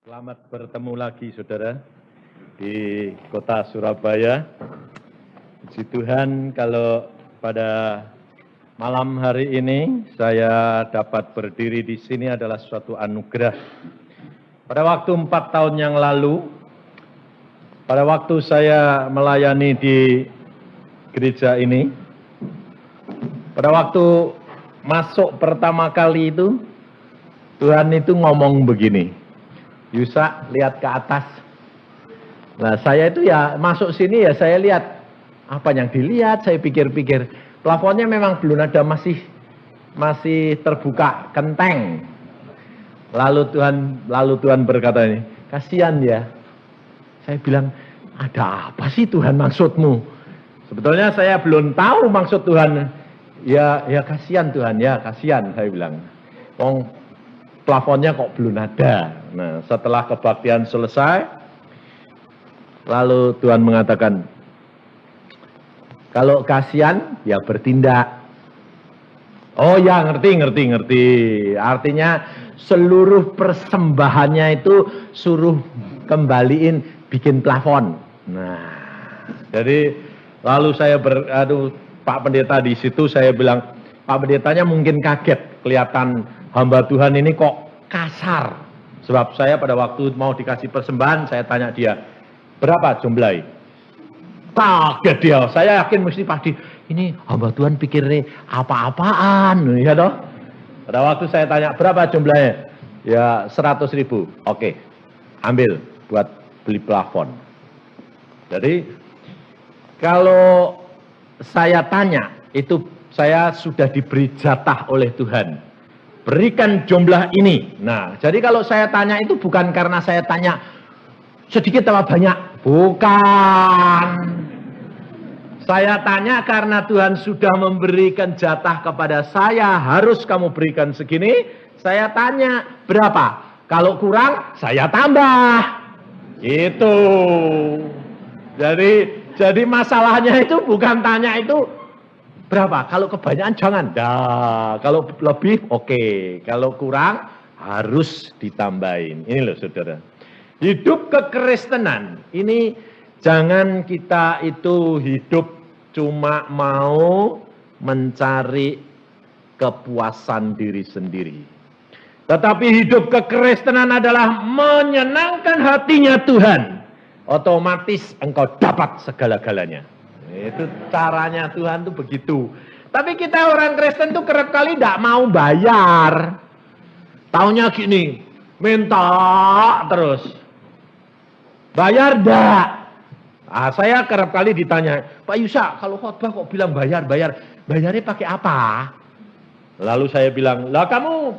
Selamat bertemu lagi saudara di kota Surabaya. Puji Tuhan kalau pada malam hari ini saya dapat berdiri di sini adalah suatu anugerah. Pada waktu 4 tahun yang lalu, pada waktu saya melayani di gereja ini, pada waktu masuk pertama kali itu, Tuhan itu ngomong begini, Yusa, lihat ke atas. Nah, saya itu ya masuk sini ya saya lihat. Apa yang dilihat, saya pikir-pikir. Plafonnya memang belum ada, masih terbuka, kenteng. Lalu Tuhan berkata ini, kasihan ya. Saya bilang, ada apa sih Tuhan maksudmu? Sebetulnya saya belum tahu maksud Tuhan. Ya kasihan Tuhan, ya kasihan saya bilang. Plafonnya kok belum ada. Nah, setelah kebaktian selesai, lalu Tuhan mengatakan, kalau kasihan, ya bertindak. Oh ya, ngerti. Artinya seluruh persembahannya itu suruh kembaliin bikin plafon. Nah, jadi lalu saya Pak Pendeta di situ saya bilang, Pak Pendetanya mungkin kaget, kelihatan hamba Tuhan ini kok kasar. Sebab saya pada waktu mau dikasih persembahan, saya tanya dia, berapa jumlahnya? Kaget dia, saya yakin mesti pasti, ini hamba Tuhan pikirnya apa-apaan, ya toh? Pada waktu saya tanya, berapa jumlahnya? Ya 100.000, oke, ambil buat beli plafon. Jadi, kalau saya tanya, itu saya sudah diberi jatah oleh Tuhan. Berikan jumlah ini. Nah, jadi kalau saya tanya itu bukan karena saya tanya sedikit atau banyak. Bukan. Saya tanya karena Tuhan sudah memberikan jatah kepada saya. Harus kamu berikan segini. Saya tanya berapa. Kalau kurang, saya tambah. Itu. Jadi masalahnya itu bukan tanya itu berapa? Kalau kebanyakan jangan. Nah, kalau lebih oke. Kalau kurang harus ditambahin. Ini loh saudara. Hidup kekristenan ini jangan kita itu hidup cuma mau mencari kepuasan diri sendiri. Tetapi hidup kekristenan adalah menyenangkan hatinya Tuhan. Otomatis engkau dapat segala-galanya. Itu caranya Tuhan tuh begitu. Tapi kita orang Kristen tuh kerap kali tidak mau bayar. Taunya gini, minta terus. Bayar dak. Nah, saya kerap kali ditanya, Pak Yusa, kalau khotbah kok bilang bayar? Bayarnya pakai apa? Lalu saya bilang, lah kamu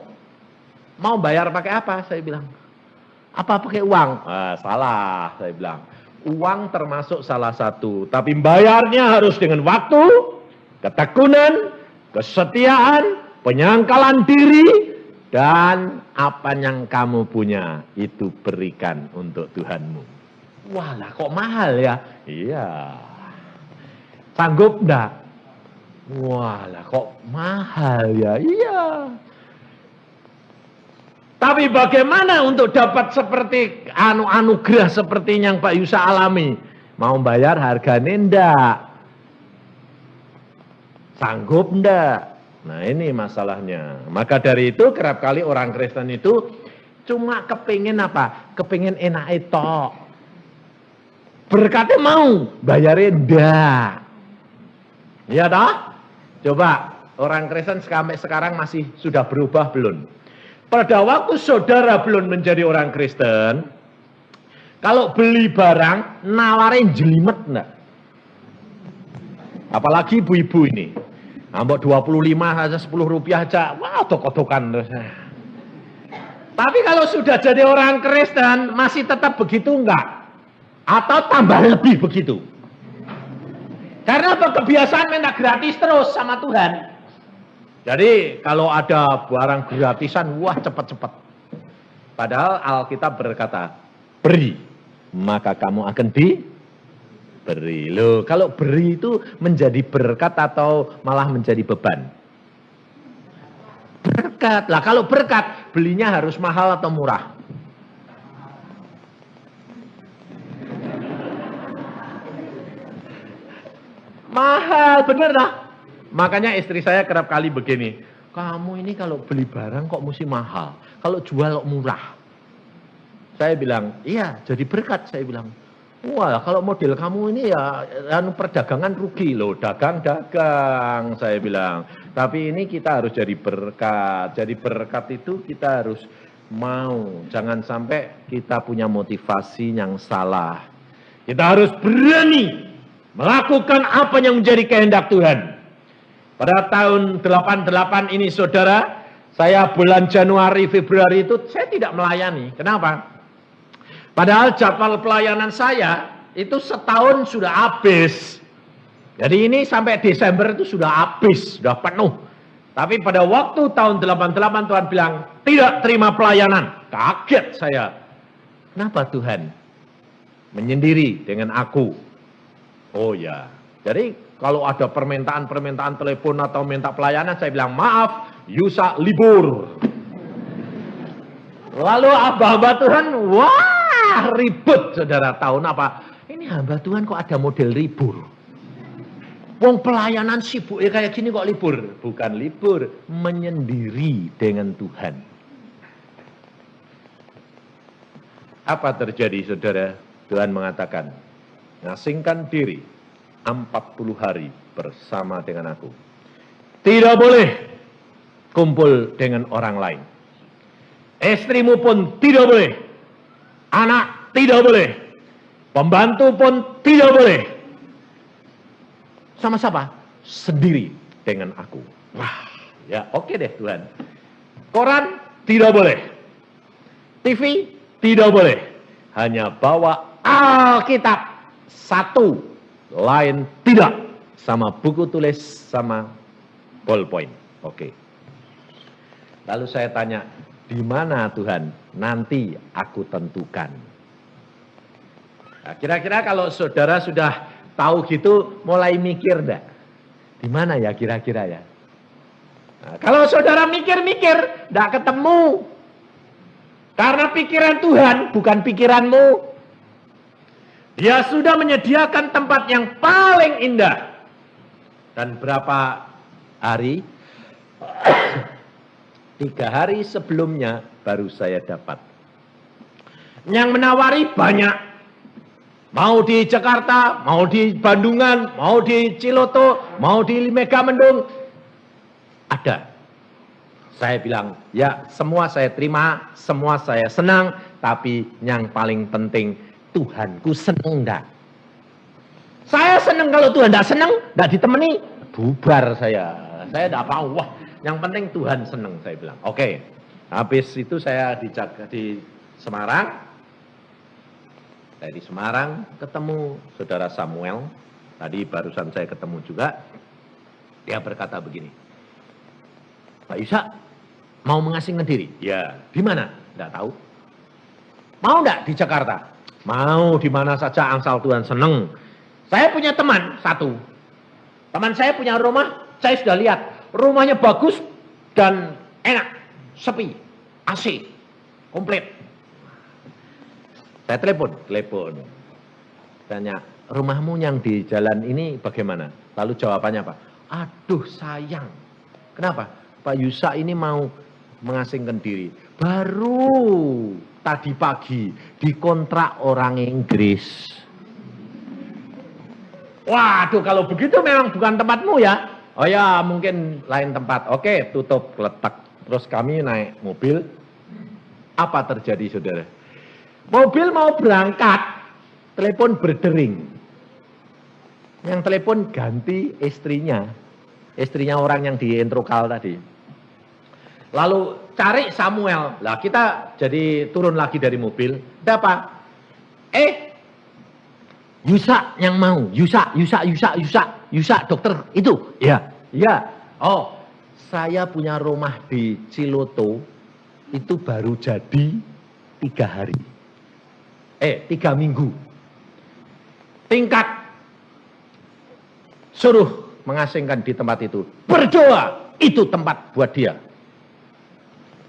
mau bayar pakai apa? Saya bilang, apa pakai uang? Ah, salah, saya bilang. Uang termasuk salah satu, tapi bayarnya harus dengan waktu, ketekunan, kesetiaan, penyangkalan diri, dan apa yang kamu punya itu berikan untuk Tuhanmu. Walah, kok mahal ya? Iya. Sanggup enggak? Walah, kok mahal ya? Iya. Tapi bagaimana untuk dapat seperti anugerah seperti yang Pak Yusa alami? Mau bayar harganya enggak? Sanggup enggak? Nah ini masalahnya. Maka dari itu kerap kali orang Kristen itu cuma kepingin apa? Kepingin enak itu. Berkatnya mau, bayarnya enggak. Iya toh? Coba orang Kristen sampai sekarang masih sudah berubah belum? Pada waktu saudara belum menjadi orang Kristen, kalau beli barang, nawarin jelimet enggak? Apalagi ibu-ibu ini. Ambok 25 aja, 10 rupiah aja, wah tok-tokan. Tapi kalau sudah jadi orang Kristen, masih tetap begitu enggak? Atau tambah lebih begitu? Karena kebiasaan minta gratis terus sama Tuhan. Jadi kalau ada barang gratisan, wah cepat-cepat. Padahal Alkitab berkata, beri, maka kamu akan diberi. Loh, kalau beri itu menjadi berkat atau malah menjadi beban? Berkat. Lah kalau berkat, belinya harus mahal atau murah? Mahal, bener lah. Makanya istri saya kerap kali begini, kamu ini kalau beli barang kok mesti mahal, kalau jual kok murah. Saya bilang, iya jadi berkat, saya bilang. Wah, kalau model kamu ini ya perdagangan rugi loh, dagang-dagang, saya bilang. Tapi ini kita harus jadi berkat. Jadi berkat itu kita harus mau, jangan sampai kita punya motivasi yang salah. Kita harus berani melakukan apa yang menjadi kehendak Tuhan. Pada tahun 88 ini saudara, saya bulan Januari, Februari itu saya tidak melayani. Kenapa? Padahal jadwal pelayanan saya itu setahun sudah habis. Jadi ini sampai Desember itu sudah habis, sudah penuh. Tapi pada waktu tahun 88 Tuhan bilang, tidak terima pelayanan. Kaget saya. Kenapa Tuhan menyendiri dengan aku? Oh ya, jadi kalau ada permintaan telepon atau minta pelayanan, saya bilang, maaf, Yusa libur. Lalu hamba Tuhan, wah ribut saudara, tahun apa? Ini hamba Tuhan kok ada model libur. Wong pelayanan sibuk ya kayak gini kok libur? Bukan libur, menyendiri dengan Tuhan. Apa terjadi saudara? Tuhan mengatakan, ngasingkan diri 40 hari bersama dengan aku. Tidak boleh kumpul dengan orang lain. Istrimu pun tidak boleh. Anak tidak boleh. Pembantu pun tidak boleh. Sama siapa? Sendiri dengan aku. Wah, ya oke deh Tuhan. Koran tidak boleh. TV tidak boleh. Hanya bawa Alkitab satu, lain tidak. Sama buku tulis, sama ballpoint. Oke. Lalu saya tanya, di mana Tuhan? Nanti aku tentukan. Nah, kira-kira kalau saudara sudah tahu gitu, mulai mikir enggak? Di mana ya kira-kira ya? Nah, kalau saudara mikir-mikir, enggak ketemu. Karena pikiran Tuhan bukan pikiranmu. Dia sudah menyediakan tempat yang paling indah. Dan berapa hari? 3 hari sebelumnya baru saya dapat. Yang menawari banyak. Mau di Jakarta, mau di Bandungan, mau di Ciloto, mau di Megamendung. Ada. Saya bilang, ya semua saya terima, semua saya senang. Tapi yang paling penting, Tuhanku senang enggak? Saya senang, kalau Tuhan enggak senang, enggak ditemani, bubar saya. Saya enggak mau, wah yang penting Tuhan senang, saya bilang. Oke, habis itu saya di Semarang. Saya di Semarang ketemu saudara Samuel. Tadi barusan saya ketemu juga. Dia berkata begini, Pak Yusa, mau mengasingkan diri? Ya, di mana? Enggak tahu. Mau enggak di Jakarta? Mau di mana saja asal Tuhan senang. Saya punya teman satu. Teman saya punya rumah, saya sudah lihat. Rumahnya bagus dan enak, sepi, AC, komplit. Saya telepon. Tanya, rumahmu yang di jalan ini bagaimana? Lalu jawabannya apa? Aduh sayang. Kenapa? Pak Yusa ini mau mengasingkan diri. Baru tadi pagi dikontrak orang Inggris. Waduh, kalau begitu memang bukan tempatmu ya. Oh ya, mungkin lain tempat. Oke, tutup, letak. Terus kami naik mobil. Apa terjadi, saudara? Mobil mau berangkat, telepon berdering. Yang telepon ganti istrinya. Istrinya orang yang di Entrokal tadi. Lalu cari Samuel. Lah kita jadi turun lagi dari mobil. Ada apa? Yusa yang mau. Yusa dokter itu. Ya. Oh, saya punya rumah di Ciloto. Itu baru jadi 3 hari. 3 minggu. Tingkat suruh mengasingkan di tempat itu. Berdoa, itu tempat buat dia.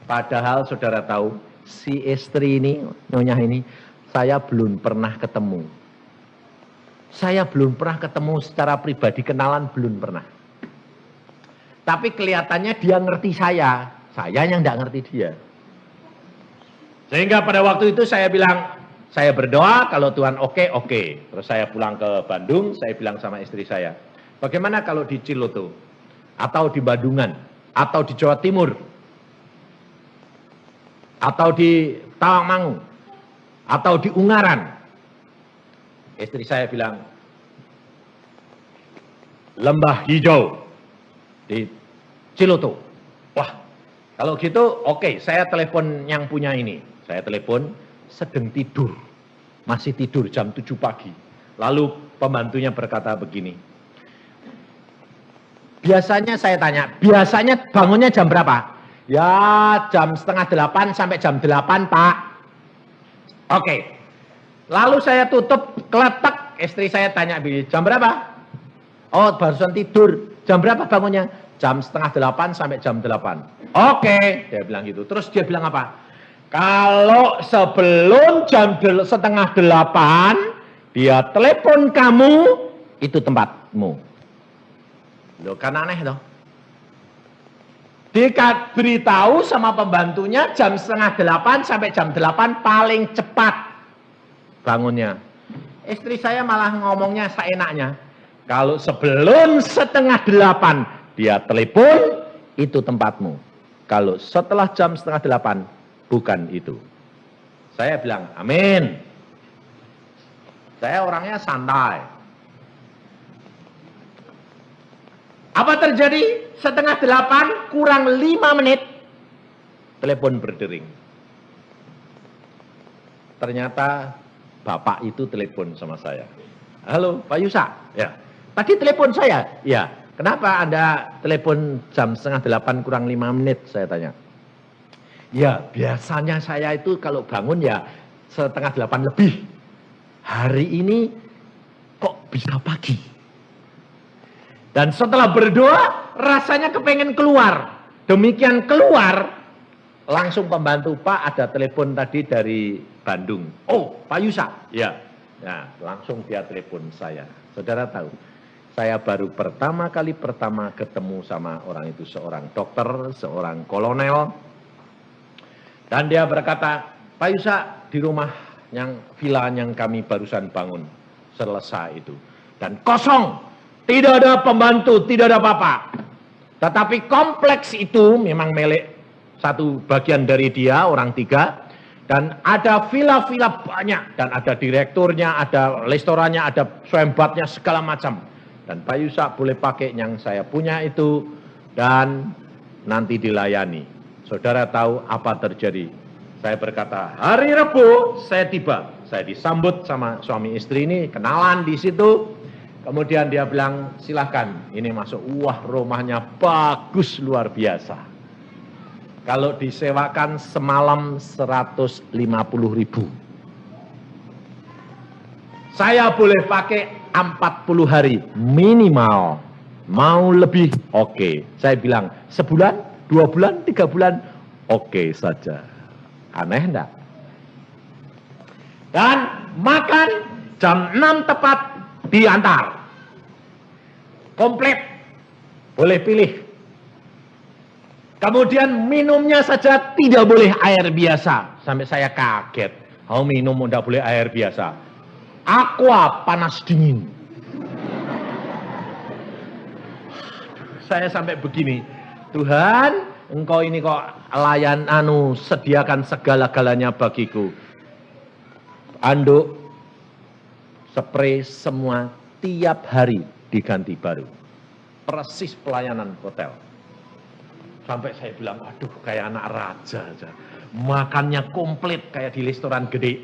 Padahal saudara tahu, si istri ini, nyonya ini, saya belum pernah ketemu. Saya belum pernah ketemu secara pribadi, kenalan belum pernah. Tapi kelihatannya dia ngerti saya yang enggak ngerti dia. Sehingga pada waktu itu saya bilang, saya berdoa kalau Tuhan oke. Terus saya pulang ke Bandung, saya bilang sama istri saya, bagaimana kalau di Ciloto, atau di Bandungan, atau di Jawa Timur, atau di Tawangmangu, atau di Ungaran. Istri saya bilang, Lembah Hijau di Ciloto. Wah, kalau gitu oke, saya telepon yang punya ini. Saya telepon, sedang tidur. Masih tidur jam 7 pagi. Lalu pembantunya berkata begini. Biasanya saya tanya, biasanya bangunnya jam berapa? Ya jam setengah 8 sampai jam 8 Pak. Oke. Lalu saya tutup, keletek, istri saya tanya, jam berapa? Oh barusan tidur, jam berapa bangunnya? Jam setengah 8 sampai jam 8. Oke, dia bilang gitu. Terus dia bilang apa? Kalau sebelum jam setengah 8, dia telepon kamu, itu tempatmu. Loh kan aneh toh. Beritahu sama pembantunya jam setengah 8 sampai jam 8 paling cepat bangunnya. Istri saya malah ngomongnya seenaknya. Kalau sebelum setengah 8 dia telepon, itu tempatmu. Kalau setelah jam setengah 8, bukan itu. Saya bilang, amin. Saya orangnya santai. Apa terjadi? Setengah 8 kurang 5 menit, telepon berdering. Ternyata bapak itu telepon sama saya. Halo Pak Yusa, ya. Tadi telepon saya, ya. Kenapa Anda telepon jam setengah 8 kurang 5 menit, saya tanya. Ya biasanya saya itu kalau bangun ya setengah 8 lebih. Hari ini kok bisa pagi. Dan setelah berdoa rasanya kepengen keluar. Demikian keluar langsung pembantu, Pak ada telepon tadi dari Bandung. Oh Pak Yusa, ya. Nah langsung dia telepon saya. Saudara tahu, saya baru pertama kali ketemu sama orang itu, seorang dokter, seorang kolonel. Dan dia berkata, Pak Yusa di rumah yang villa yang kami barusan bangun selesai itu. Dan kosong, tidak ada pembantu, tidak ada apa-apa. Tetapi kompleks itu memang milik satu bagian dari dia, orang 3. Dan ada villa-villa banyak. Dan ada direkturnya, ada restorannya, ada swembatnya, segala macam. Dan Pak Yusa boleh pakai yang saya punya itu. Dan nanti dilayani. Saudara tahu apa terjadi? Saya berkata, hari Rabu saya tiba. Saya disambut sama suami istri ini, kenalan di situ. Kemudian dia bilang, silahkan ini masuk. Wah rumahnya bagus luar biasa. Kalau disewakan semalam 150.000. Saya boleh pakai 40 hari minimal. Mau lebih oke. Saya bilang sebulan. 2 bulan, 3 bulan, oke saja. Aneh enggak? Dan makan jam 6 tepat diantar. Komplit. Boleh pilih. Kemudian minumnya saja tidak boleh air biasa. Sampai saya kaget. Oh minum tidak boleh air biasa. Aqua panas dingin. Saya sampai begini. Tuhan, engkau ini kok sediakan segala-galanya bagiku. Anduk, spray semua tiap hari diganti baru. Persis pelayanan hotel. Sampai saya bilang, aduh kayak anak raja aja. Makannya komplit kayak di restoran gede.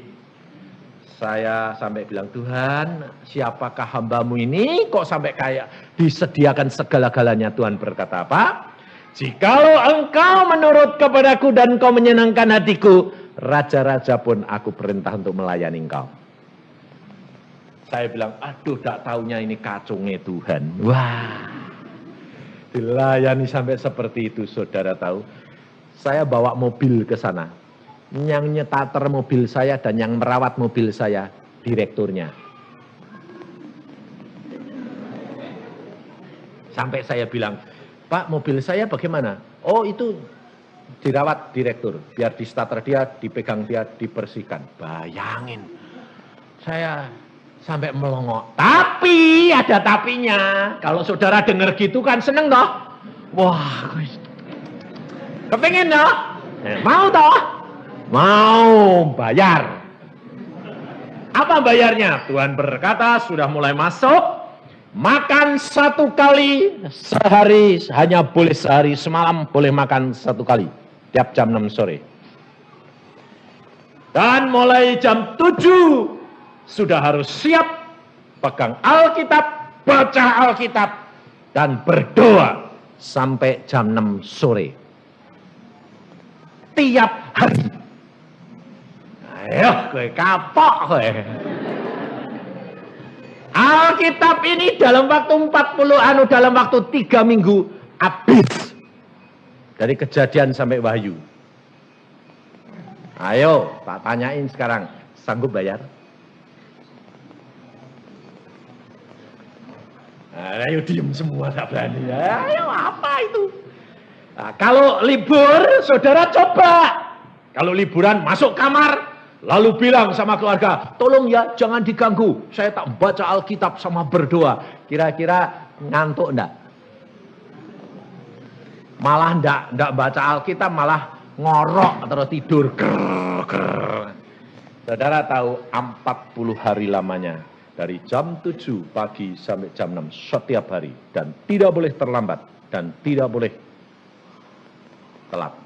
Saya sampai bilang, Tuhan siapakah hambamu ini kok sampai kayak disediakan segala-galanya. Tuhan berkata apa? Jikalau engkau menurut kepadaku dan engkau menyenangkan hatiku, raja-raja pun aku perintah untuk melayani engkau. Saya bilang, aduh tak taunya ini kacungnya Tuhan. Wah, dilayani sampai seperti itu, saudara tahu. Saya bawa mobil ke sana. Yang nyetater mobil saya dan yang merawat mobil saya, direkturnya. Sampai saya bilang, Pak, mobil saya bagaimana? Oh, itu dirawat direktur, biar di starter dia, dipegang dia, dibersihkan. Bayangin, saya sampai melongo. Tapi ada tapinya. Kalau saudara dengar gitu kan seneng toh? Wah, kepengen toh? Mau toh? Mau bayar. Apa bayarnya? Tuhan berkata sudah mulai masuk. Makan 1 kali sehari, hanya boleh sehari, semalam boleh makan 1 kali. Tiap jam 6 sore. Dan mulai jam 7 sudah harus siap pegang Alkitab, baca Alkitab, dan berdoa sampai jam 6 sore. Tiap hari. Ayo, gue kapok gue. Alkitab ini dalam waktu 40 dalam waktu 3 minggu habis. Dari Kejadian sampai Wahyu. Ayo, tak tanyain sekarang, sanggup bayar? Nah, ayo diem semua, tak berani. Ayo apa itu? Nah, kalau libur, saudara coba. Kalau liburan masuk kamar, lalu bilang sama keluarga, tolong ya jangan diganggu. Saya tak baca Alkitab sama berdoa. Kira-kira ngantuk enggak? Malah enggak baca Alkitab, malah ngorok atau tidur. Saudara tahu 40 hari lamanya. Dari jam 7 pagi sampai jam 6 setiap hari. Dan tidak boleh terlambat. Dan tidak boleh telat.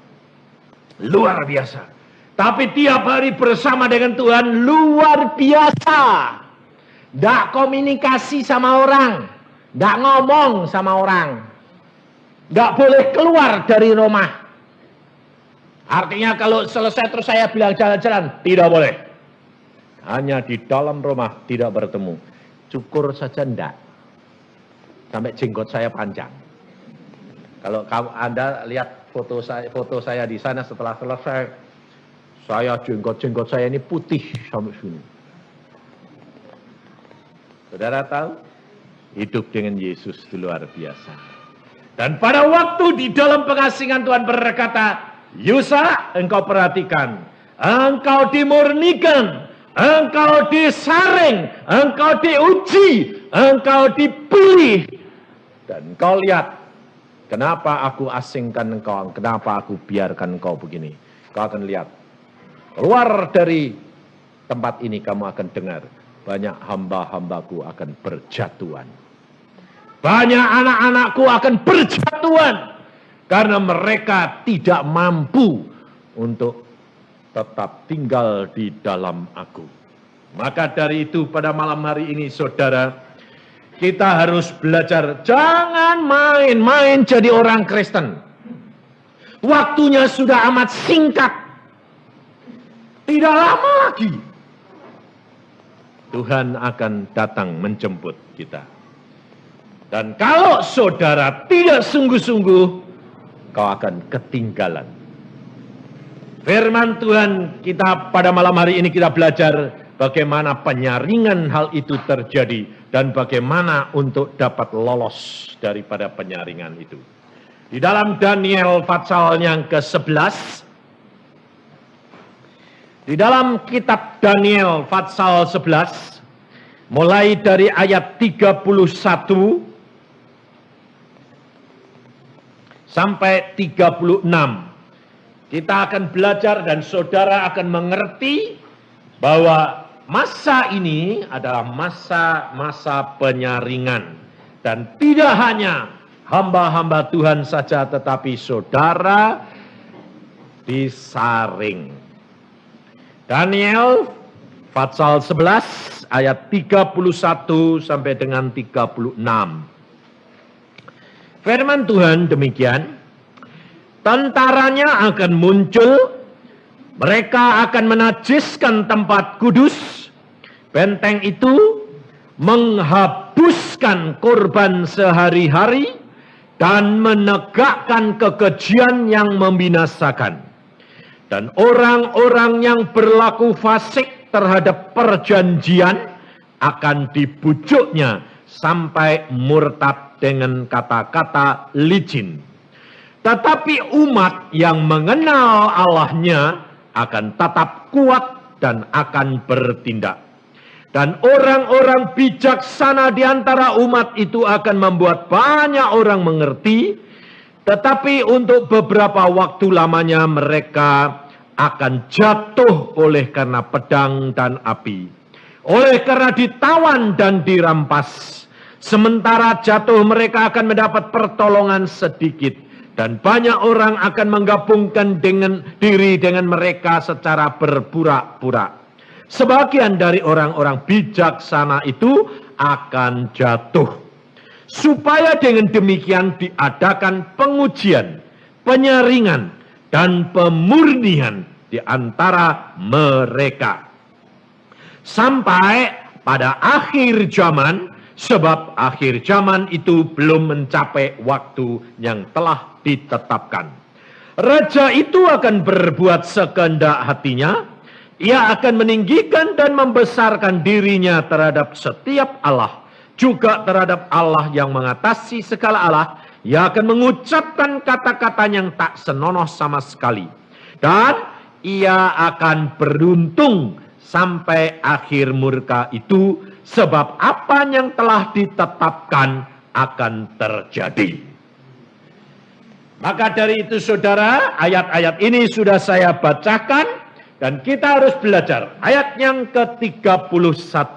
Luar biasa. Tapi tiap hari bersama dengan Tuhan luar biasa. Tidak komunikasi sama orang. Tidak ngomong sama orang. Tidak boleh keluar dari rumah. Artinya kalau selesai terus saya bilang jalan-jalan. Tidak boleh. Hanya di dalam rumah tidak bertemu. Cukur saja enggak. Sampai jenggot saya panjang. Kalau Anda lihat foto saya di sana setelah selesai. Saya jenggot saya ini putih sampai sini. Saudara tahu? Hidup dengan Yesus itu luar biasa. Dan pada waktu di dalam pengasingan Tuhan berkata, Yusa, engkau perhatikan, engkau dimurnikan, engkau disaring, engkau diuji, engkau dipilih. Dan engkau lihat, kenapa aku asingkan engkau, kenapa aku biarkan engkau begini. Kau akan lihat, keluar dari tempat ini kamu akan dengar, banyak hamba-hambaku akan berjatuhan. Banyak anak-anakku akan berjatuhan. Karena mereka tidak mampu untuk tetap tinggal di dalam aku. Maka dari itu pada malam hari ini saudara, kita harus belajar. Jangan main-main jadi orang Kristen. Waktunya sudah amat singkat. Tidak lama lagi. Tuhan akan datang menjemput kita. Dan kalau saudara tidak sungguh-sungguh, kau akan ketinggalan. Firman Tuhan kita pada malam hari ini kita belajar bagaimana penyaringan hal itu terjadi dan bagaimana untuk dapat lolos daripada penyaringan itu. Di dalam Daniel pasal yang ke-11, di dalam kitab Daniel pasal 11, mulai dari ayat 31 sampai 36. Kita akan belajar dan saudara akan mengerti bahwa masa ini adalah masa-masa penyaringan. Dan tidak hanya hamba-hamba Tuhan saja, tetapi saudara disaring. Daniel pasal 11 ayat 31 sampai dengan 36. Firman Tuhan demikian, tentaranya akan muncul, mereka akan menajiskan tempat kudus, benteng itu menghabuskan korban sehari-hari, dan menegakkan kekejian yang membinasakan. Dan orang-orang yang berlaku fasik terhadap perjanjian akan dibujuknya sampai murtad dengan kata-kata licin. Tetapi umat yang mengenal Allahnya akan tetap kuat dan akan bertindak. Dan orang-orang bijaksana di antara umat itu akan membuat banyak orang mengerti. Tetapi untuk beberapa waktu lamanya mereka akan jatuh oleh karena pedang dan api. Oleh karena ditawan dan dirampas. Sementara jatuh mereka akan mendapat pertolongan sedikit. Dan banyak orang akan menggabungkan diri dengan mereka secara berpura-pura. Sebagian dari orang-orang bijaksana itu akan jatuh. Supaya dengan demikian diadakan pengujian, penyaringan, dan pemurnian di antara mereka. Sampai pada akhir zaman, sebab akhir zaman itu belum mencapai waktu yang telah ditetapkan. Raja itu akan berbuat sekehendak hatinya, ia akan meninggikan dan membesarkan dirinya terhadap setiap Allah, juga terhadap Allah yang mengatasi segala Allah. Ia akan mengucapkan kata-kata yang tak senonoh sama sekali. Dan ia akan beruntung sampai akhir murka itu, sebab apa yang telah ditetapkan akan terjadi. Maka dari itu saudara, ayat-ayat ini sudah saya bacakan dan kita harus belajar. Ayat yang ke-31.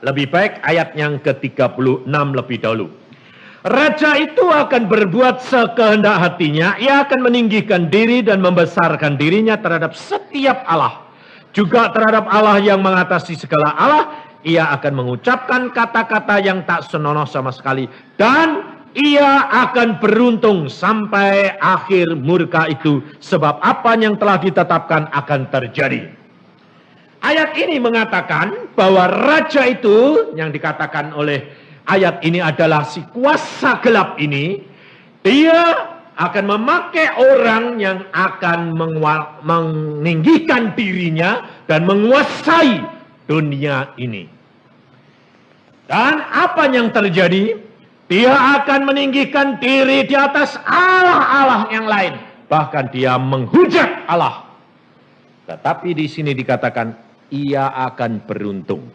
Lebih baik ayat yang ke-36 lebih dahulu. Raja itu akan berbuat sekehendak hatinya, ia akan meninggikan diri dan membesarkan dirinya terhadap setiap Allah. Juga terhadap Allah yang mengatasi segala Allah, ia akan mengucapkan kata-kata yang tak senonoh sama sekali. Dan ia akan beruntung sampai akhir murka itu, sebab apa yang telah ditetapkan akan terjadi. Ayat ini mengatakan bahwa raja itu yang dikatakan oleh ayat ini adalah si kuasa gelap ini. Dia akan memakai orang yang akan meninggikan dirinya dan menguasai dunia ini. Dan apa yang terjadi? Dia akan meninggikan diri di atas Allah-Allah yang lain. Bahkan dia menghujat Allah. Tetapi di sini dikatakan ia akan beruntung.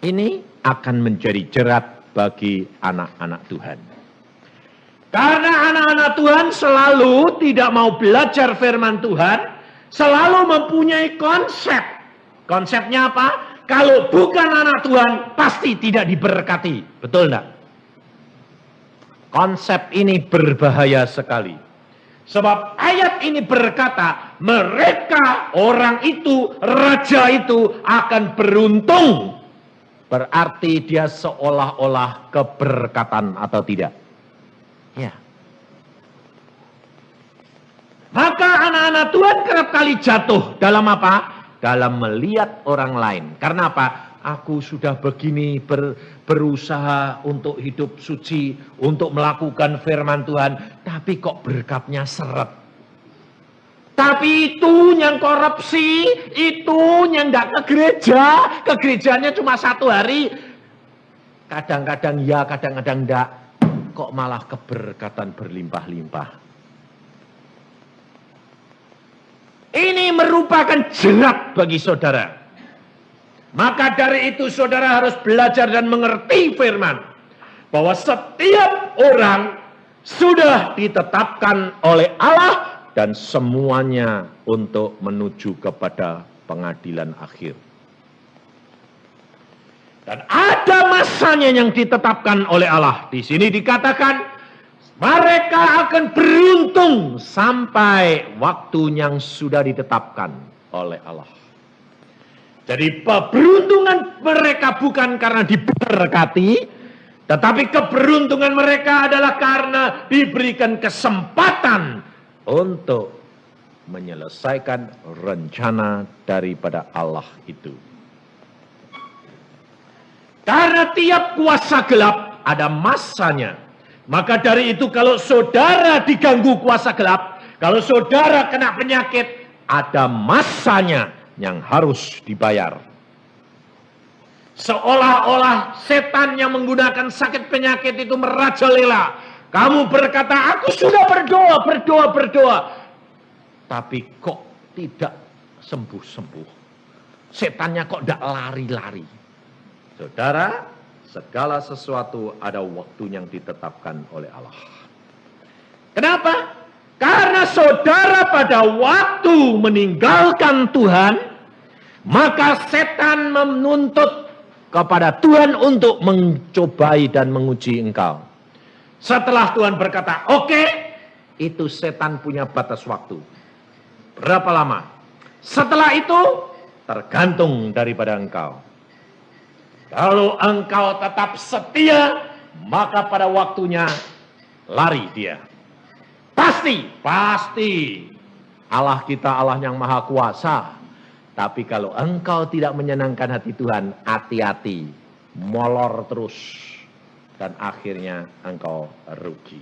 Ini akan menjadi jerat bagi anak-anak Tuhan. Karena anak-anak Tuhan selalu tidak mau belajar firman Tuhan, selalu mempunyai konsep. Konsepnya apa? Kalau bukan anak Tuhan, pasti tidak diberkati. Betul enggak? Konsep ini berbahaya sekali. Sebab ayat ini berkata, mereka, orang itu, raja itu akan beruntung. Berarti dia seolah-olah keberkatan atau tidak? Ya. Maka anak-anak Tuhan kerap kali jatuh dalam apa? Dalam melihat orang lain. Karena apa? Aku sudah begini berusaha untuk hidup suci, untuk melakukan firman Tuhan, tapi kok berkatnya seret. Tapi itu yang korupsi, itu yang enggak ke gereja, ke gerejanya cuma 1 hari. Kadang-kadang ya, kadang-kadang enggak. Kok malah keberkatan berlimpah-limpah. Ini merupakan jerat bagi saudara. Maka dari itu saudara harus belajar dan mengerti firman. Bahwa setiap orang sudah ditetapkan oleh Allah dan semuanya untuk menuju kepada pengadilan akhir. Dan ada masanya yang ditetapkan oleh Allah. Di sini dikatakan mereka akan beruntung sampai waktu yang sudah ditetapkan oleh Allah. Jadi keberuntungan mereka bukan karena diberkati, tetapi keberuntungan mereka adalah karena diberikan kesempatan untuk menyelesaikan rencana daripada Allah itu. Karena tiap kuasa gelap ada masanya. Maka dari itu kalau saudara diganggu kuasa gelap, kalau saudara kena penyakit, ada masanya yang harus dibayar. Seolah-olah setan yang menggunakan sakit penyakit itu merajalela. Kamu berkata, aku sudah berdoa. Tapi kok tidak sembuh-sembuh. Setannya kok tidak lari-lari. Saudara, segala sesuatu ada waktu yang ditetapkan oleh Allah. Kenapa? Karena saudara pada waktu meninggalkan Tuhan, maka setan menuntut kepada Tuhan untuk mencobai dan menguji engkau. Setelah Tuhan berkata, oke, itu setan punya batas waktu. Berapa lama? Setelah itu, tergantung daripada engkau. Kalau engkau tetap setia, maka pada waktunya lari dia. Pasti. Allah kita Allah yang maha kuasa. Tapi kalau engkau tidak menyenangkan hati Tuhan, hati-hati. Molor terus. Dan akhirnya engkau rugi.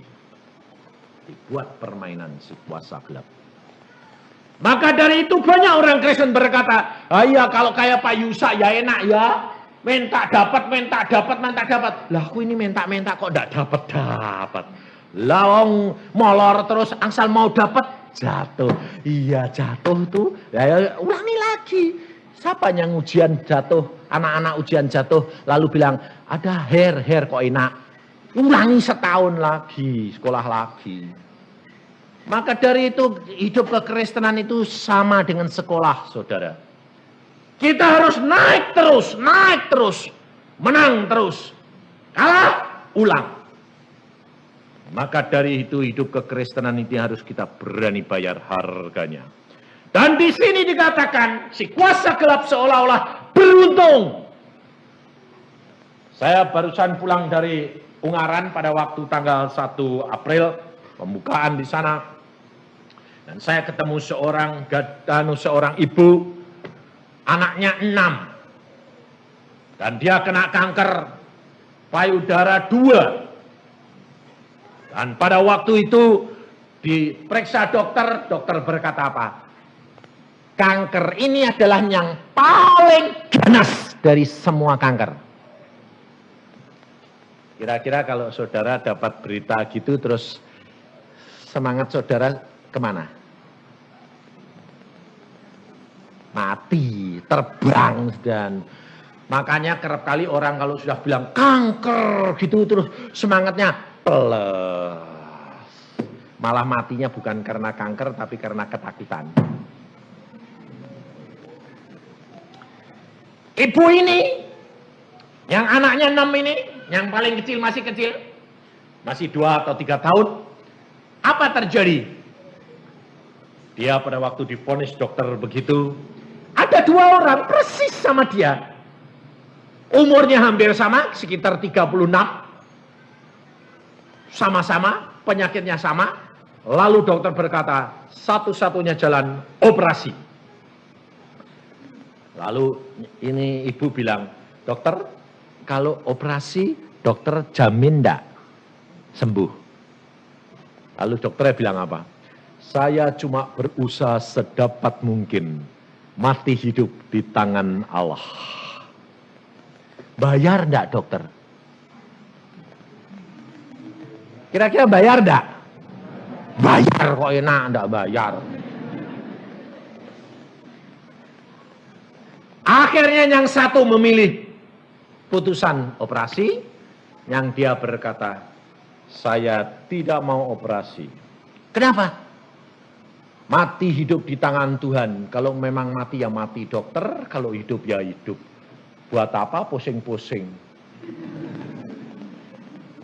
Dibuat permainan si kuasa gelap. Maka dari itu banyak orang Kristen berkata, ya kalau kayak Pak Yusa ya enak ya. Minta dapat. Lah aku ini minta kok enggak dapat. Lawang molor terus asal mau dapat jatuh. Iya jatuh tuh. Ya, ulangi lagi. Siapa yang ujian jatuh? Anak-anak ujian jatuh lalu bilang ada hair kok enak. Ulangi setahun lagi, sekolah lagi. Maka dari itu hidup kekristenan itu sama dengan sekolah, saudara. Kita harus naik terus, menang terus. Kalah, ulang. Maka dari itu hidup kekristenan itu harus kita berani bayar harganya. Dan di sini dikatakan si kuasa gelap seolah-olah beruntung. Saya barusan pulang dari Ungaran pada waktu tanggal 1 April, pembukaan di sana. Dan saya ketemu seorang ibu, anaknya 6. Dan dia kena kanker payudara 2. Dan pada waktu itu diperiksa dokter berkata apa? Kanker ini adalah yang paling ganas dari semua kanker. Kira-kira kalau saudara dapat berita gitu terus semangat saudara kemana? Mati, terbang dan makanya kerap kali orang kalau sudah bilang kanker gitu terus semangatnya peles. Malah matinya bukan karena kanker tapi karena ketakutan. Ibu ini yang anaknya 6 ini, yang paling kecil, masih 2 atau 3 tahun. Apa terjadi? Dia pada waktu divonis dokter begitu, ada 2 orang persis sama dia. Umurnya hampir sama, sekitar 36. Sama-sama, penyakitnya sama. Lalu dokter berkata, satu-satunya jalan operasi. Lalu ini ibu bilang, dokter, kalau operasi dokter jamin enggak sembuh? Lalu dokternya bilang apa? Saya cuma berusaha sedapat mungkin, mati hidup di tangan Allah. Bayar enggak dokter? Kira-kira bayar enggak? Bayar kok enak, enggak bayar. Akhirnya yang satu memilih putusan operasi, yang dia berkata, saya tidak mau operasi. Kenapa? Mati hidup di tangan Tuhan. Kalau memang mati ya mati dokter, kalau hidup ya hidup. Buat apa pusing-pusing?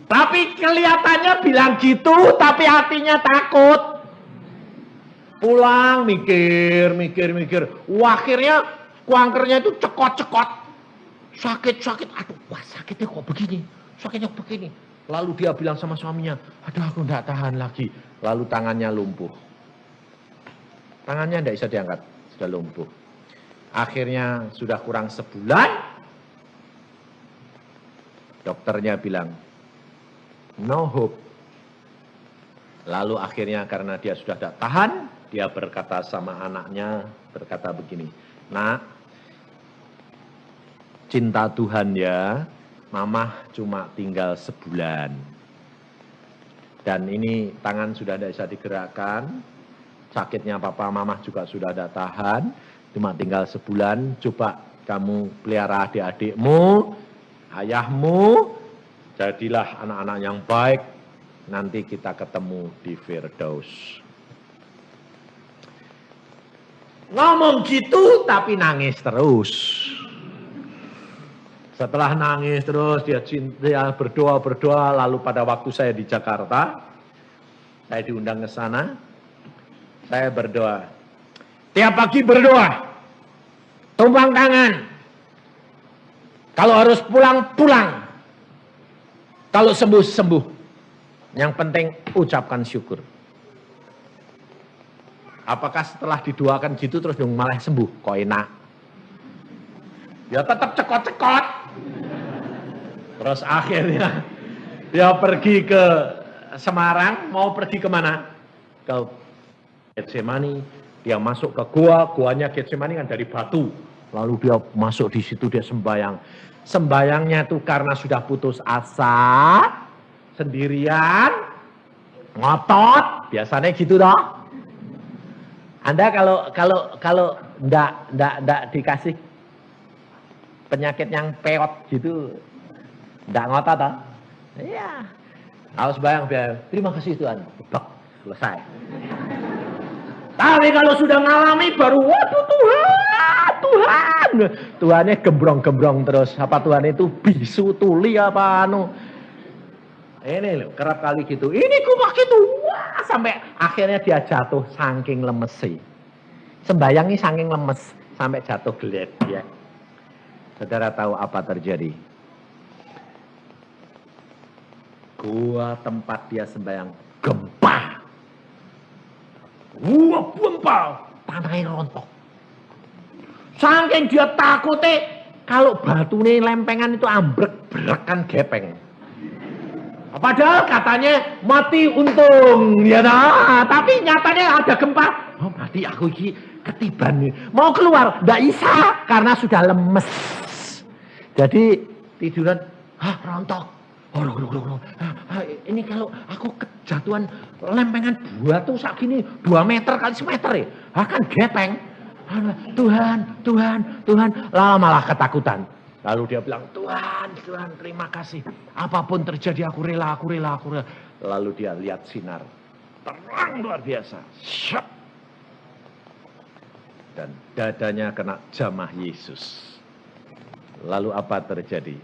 Tapi kelihatannya bilang gitu, tapi hatinya takut. Pulang mikir. Akhirnya kankernya itu cekot. Sakit. Aduh, wah sakitnya kok begini. Lalu dia bilang sama suaminya, aduh aku enggak tahan lagi. Lalu tangannya lumpuh. Tangannya enggak bisa diangkat, sudah lumpuh. Akhirnya sudah kurang sebulan, dokternya bilang, no hope. Lalu akhirnya karena dia sudah tidak tahan, dia berkata sama anaknya, berkata begini, nak, cinta Tuhan ya, Mamah cuma tinggal sebulan. Dan ini tangan sudah tidak bisa digerakkan, sakitnya Papa Mamah juga sudah tidak tahan, cuma tinggal sebulan. Coba kamu pelihara adik-adikmu, ayahmu, jadilah anak-anak yang baik, nanti kita ketemu di Firdaus. Ngomong gitu tapi nangis terus. Setelah nangis terus, dia berdoa, lalu pada waktu saya di Jakarta, saya diundang ke sana, saya berdoa. Tiap pagi berdoa, tumpang tangan. Kalau harus pulang, pulang. Kalau sembuh, sembuh. Yang penting ucapkan syukur. Apakah setelah didoakan gitu terus dong malah sembuh? Kok enak? Ya tetap cekot-cekot. Terus akhirnya dia pergi ke Semarang, mau pergi kemana? Ke Getsemani. Dia masuk ke gua, guanya Getsemani kan dari batu. Lalu dia masuk di situ, dia sembayang. Sembayangnya itu karena sudah putus asa, sendirian, ngotot, biasanya gitu toh. Anda kalau ndak dikasih penyakit yang peot gitu, ndak ngotot toh? Iya. Harus bayang biar terima kasih Tuhan, bak, selesai. Tapi kalau sudah ngalami baru waduh Tuhan. Tuhannya gembrong-gembrong terus. Apa Tuhan itu bisu tuli apa anu? Ini loh, kerap kali gitu. Ini kok gitu. Wah, sampai akhirnya dia jatuh saking lemesi. Sembayangnya saking lemes sampai jatuh gelet ya. Saudara tahu apa terjadi? Gua tempat dia sembayang gempa. Wah, gempa, tanahnya rontok. Saking dia takutnya kalau batu ini lempengan itu ambrek, berekan gepeng. Padahal katanya mati untung, ya nah. Tapi nyatanya ada gempa. Oh, mati aku ini ketiban nih. Mau keluar, nggak bisa karena sudah lemes. Jadi tiduran, rontok. Oh, ini kalau aku kejatuhan lempengan batu segini 2 meter kali semeter ya, akan gepeng. Tuhan, lalu malah ketakutan. Lalu dia bilang, Tuhan, terima kasih. Apapun terjadi aku rela. Lalu dia lihat sinar. Terang luar biasa. Syap. Dan dadanya kena jamah Yesus. Lalu apa terjadi?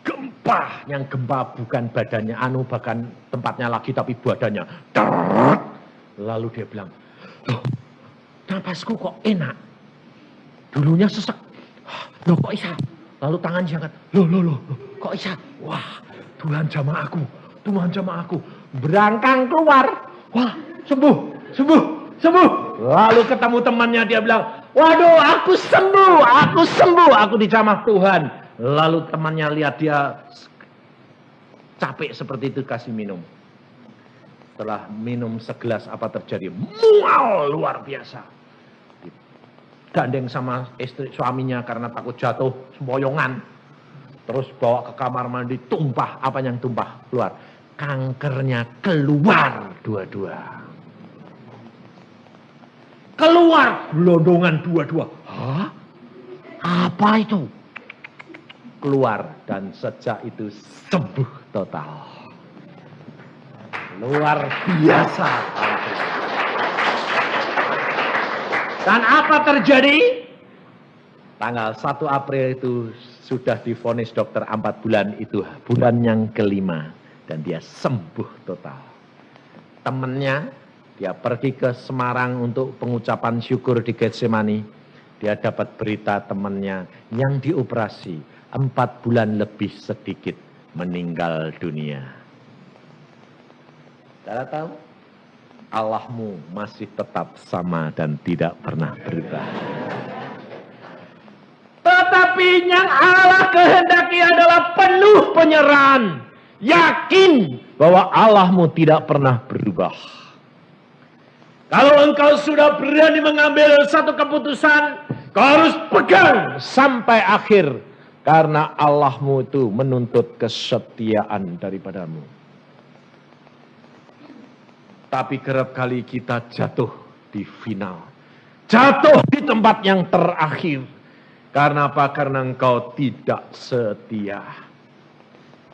Gempa. Yang gempa bukan badannya, bahkan tempatnya lagi tapi badannya. Lalu dia bilang, loh, napasku kok enak. Dulunya sesek. Loh kok bisa? Lalu tangan diangkat. Loh, kok bisa? Wah, Tuhan jamah aku. Berangkang keluar. Wah, sembuh. Lalu ketemu temannya, dia bilang, waduh, aku sembuh. Aku dijamah Tuhan. Lalu temannya lihat dia capek seperti itu, kasih minum. Setelah minum segelas, apa terjadi? Mual luar biasa. Gandeng sama istri suaminya karena takut jatuh sempoyongan. Terus bawa ke kamar mandi, tumpah. Apa yang tumpah? Keluar. Kankernya keluar dua-dua. Keluar gelondongan dua-dua. Hah? Apa itu? Keluar dan sejak itu sembuh total. Luar biasa. Dan apa terjadi? Tanggal 1 April itu sudah divonis dokter 4 bulan, itu bulan yang kelima. Dan dia sembuh total. Temannya, dia pergi ke Semarang untuk pengucapan syukur di Getsemani. Dia dapat berita temannya yang dioperasi 4 bulan lebih sedikit meninggal dunia. Saudara tahu? Allahmu masih tetap sama dan tidak pernah berubah. Tetapi yang Allah kehendaki adalah penuh penyerahan. Yakin bahwa Allahmu tidak pernah berubah. Kalau engkau sudah berani mengambil satu keputusan, Kau harus pegang sampai akhir. Karena Allahmu itu menuntut kesetiaan daripadamu. Tapi kerap kali kita jatuh di final. Jatuh di tempat yang terakhir. Karena apa? Karena engkau tidak setia.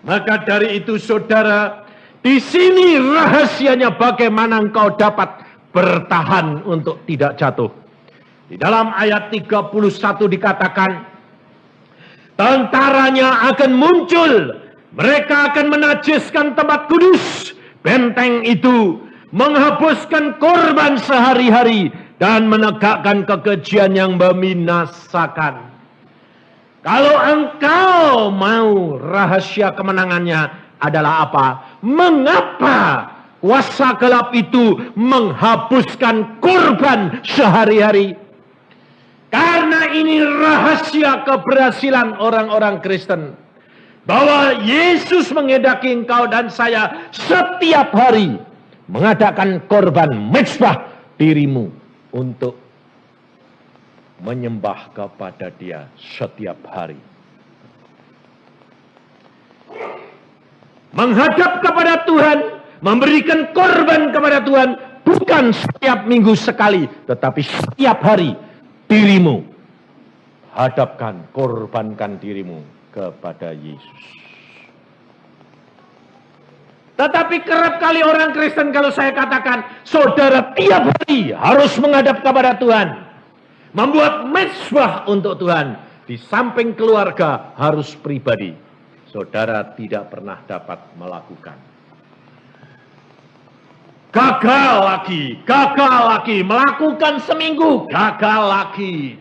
Maka dari itu saudara, di sini rahasianya bagaimana engkau dapat bertahan untuk tidak jatuh. Di dalam ayat 31 dikatakan, tentaranya akan muncul, mereka akan menajiskan tempat kudus, benteng itu, menghapuskan korban sehari-hari, dan menegakkan kekejian yang membinasakan. Kalau engkau mau rahasia kemenangannya adalah apa? Mengapa kuasa gelap itu menghapuskan korban sehari-hari? Karena ini rahasia keberhasilan orang-orang Kristen. Bahwa Yesus menghendaki engkau dan saya setiap hari mengadakan korban mezbah dirimu untuk menyembah kepada Dia setiap hari. Menghadap kepada Tuhan, memberikan korban kepada Tuhan, bukan setiap minggu sekali, tetapi setiap hari. Dirimu, hadapkan, korbankan dirimu kepada Yesus. Tetapi kerap kali orang Kristen kalau saya katakan, saudara tiap hari harus menghadap kepada Tuhan. Membuat mezbah untuk Tuhan. Di samping keluarga harus pribadi. Saudara tidak pernah dapat melakukan. Gagal lagi, melakukan seminggu, gagal lagi.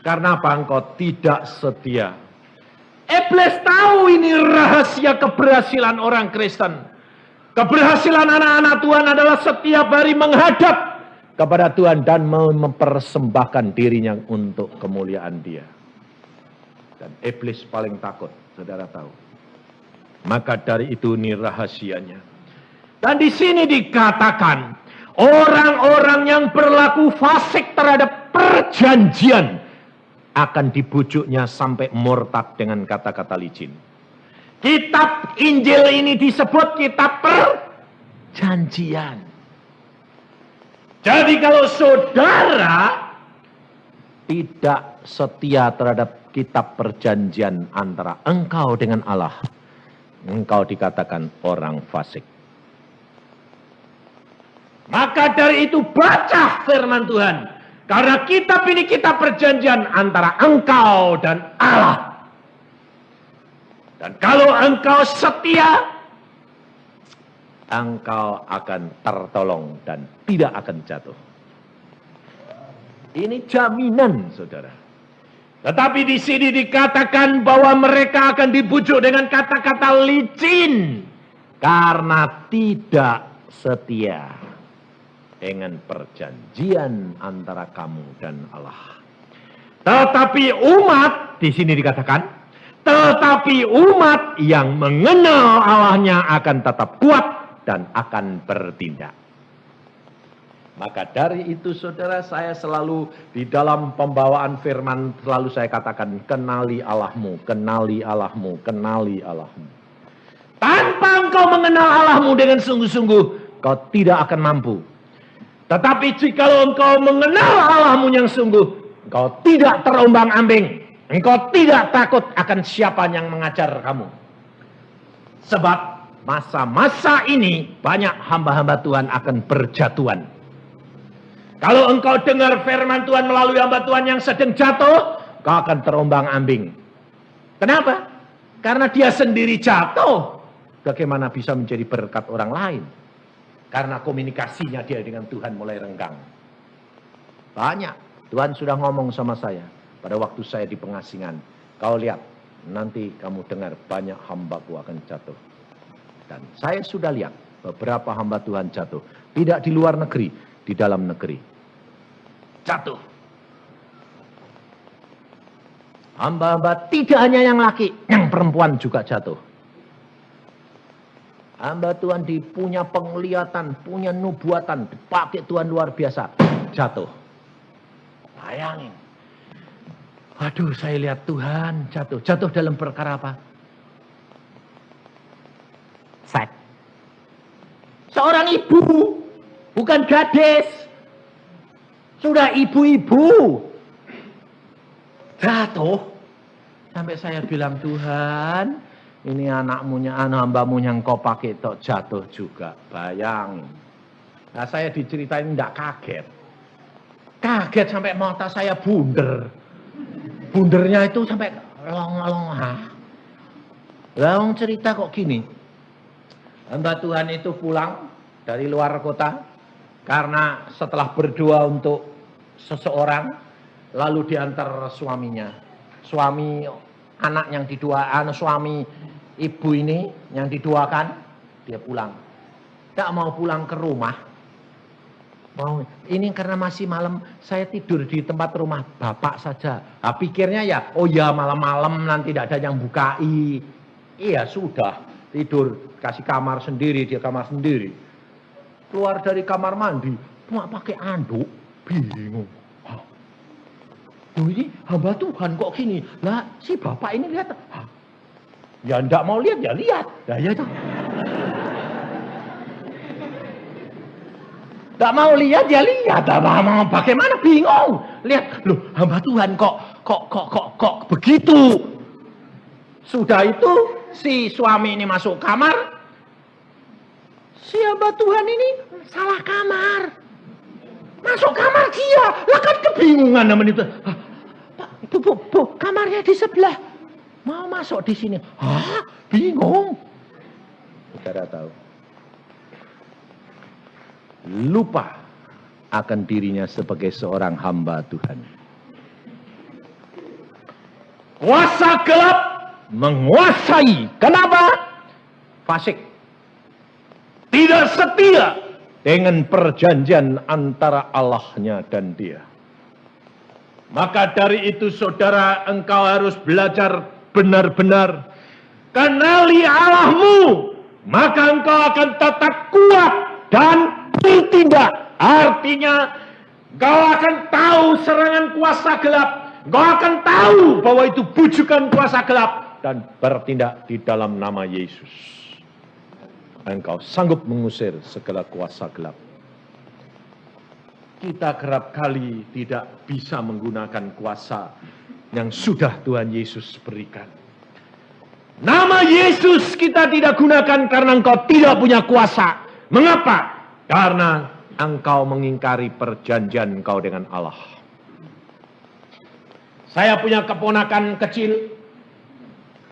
Karena apa? Engkau tidak setia. Iblis tahu ini rahasia keberhasilan orang Kristen. Keberhasilan anak-anak Tuhan adalah setiap hari menghadap kepada Tuhan dan mempersembahkan dirinya untuk kemuliaan Dia. Dan iblis paling takut, saudara tahu. Maka dari itu ini rahasianya. Dan di sini dikatakan, orang-orang yang berlaku fasik terhadap perjanjian akan dibujuknya sampai murtad dengan kata-kata licin. Kitab Injil ini disebut kitab perjanjian. Jadi kalau saudara tidak setia terhadap kitab perjanjian antara engkau dengan Allah, engkau dikatakan orang fasik. Maka dari itu baca firman Tuhan. Karena kitab ini kitab perjanjian antara engkau dan Allah. Dan kalau engkau setia, engkau akan tertolong dan tidak akan jatuh. Ini jaminan, saudara. Tetapi di sini dikatakan bahwa mereka akan dibujuk dengan kata-kata licin. Karena tidak setia dengan perjanjian antara kamu dan Allah. Tetapi umat, di sini dikatakan, tetapi umat yang mengenal Allahnya akan tetap kuat dan akan bertindak. Maka dari itu saudara, saya selalu di dalam pembawaan firman selalu saya katakan, kenali Allahmu, kenali Allahmu, kenali Allahmu. Tanpa engkau mengenal Allahmu dengan sungguh-sungguh, kau tidak akan mampu. Tetapi jika engkau mengenal Allahmu yang sungguh, engkau tidak terombang-ambing. Engkau tidak takut akan siapa yang mengajar kamu. Sebab masa-masa ini banyak hamba-hamba Tuhan akan berjatuhan. Kalau engkau dengar firman Tuhan melalui hamba Tuhan yang sedang jatuh, kau akan terombang-ambing. Kenapa? Karena dia sendiri jatuh. Bagaimana bisa menjadi berkat orang lain? Karena komunikasinya dia dengan Tuhan mulai renggang. Banyak. Tuhan sudah ngomong sama saya. Pada waktu saya di pengasingan. Kau lihat. Nanti kamu dengar banyak hambaku akan jatuh. Dan saya sudah lihat. Beberapa hamba Tuhan jatuh. Tidak di luar negeri. Di dalam negeri. Jatuh. Hamba-hamba tidak hanya yang laki. Yang perempuan juga jatuh. Hamba Tuhan punya penglihatan, punya nubuatan, dipakai Tuhan luar biasa, jatuh. Bayangin. Aduh, saya lihat Tuhan jatuh. Jatuh dalam perkara apa? Seks. Seorang ibu, bukan gadis. Sudah ibu-ibu. Jatuh. Sampai saya bilang, Tuhan, ini anakmu, hambamu yang kau pakai tok jatuh juga. Bayangin. Nah, saya diceritain enggak kaget. Kaget sampai mata saya bunder. Bundernya itu sampai long-long. Lalu cerita kok gini. Hamba Tuhan itu pulang dari luar kota. Karena setelah berdoa untuk seseorang. Lalu diantar suaminya. Suami anak yang suami ibu ini yang diduakan. Dia pulang. Tak mau pulang ke rumah. Ini karena masih malam, saya tidur di tempat rumah bapak saja. Nah, pikirnya ya, oh ya malam-malam nanti tidak ada yang bukai. Iya sudah, tidur, kasih kamar sendiri, dia kamar sendiri. Keluar dari kamar mandi, cuma pakai anduk, bingung. Oh ini hamba Tuhan kok gini? Lah si bapak ini lihat, ya enggak mau lihat, ya lihat. Nah, ya itu. Tak mau lihat ya lihat, tak mau bagaimana bingung. Lihat, loh hamba Tuhan kok begitu. Sudah itu si suami ini masuk kamar. Si hamba Tuhan ini salah kamar. Masuk kamar dia, lah kan kebingungan namanya itu. Pak, bu, kamarnya di sebelah. Mau masuk di sini. Hah, bingung. Saudara tahu. Lupa akan dirinya sebagai seorang hamba Tuhan. Kuasa gelap menguasai. Kenapa? Fasik. Tidak setia dengan perjanjian antara Allahnya dan dia. Maka dari itu saudara, engkau harus belajar benar-benar. Kenali Allahmu. Maka engkau akan tetap kuat dan bertindak. Artinya kau akan tahu serangan kuasa gelap. Kau akan tahu bahwa itu bujukan kuasa gelap. Dan bertindak di dalam nama Yesus. Engkau sanggup mengusir segala kuasa gelap. Kita kerap kali tidak bisa menggunakan kuasa yang sudah Tuhan Yesus berikan. Nama Yesus kita tidak gunakan karena engkau tidak punya kuasa. Mengapa? Karena engkau mengingkari perjanjian engkau dengan Allah. Saya punya keponakan kecil,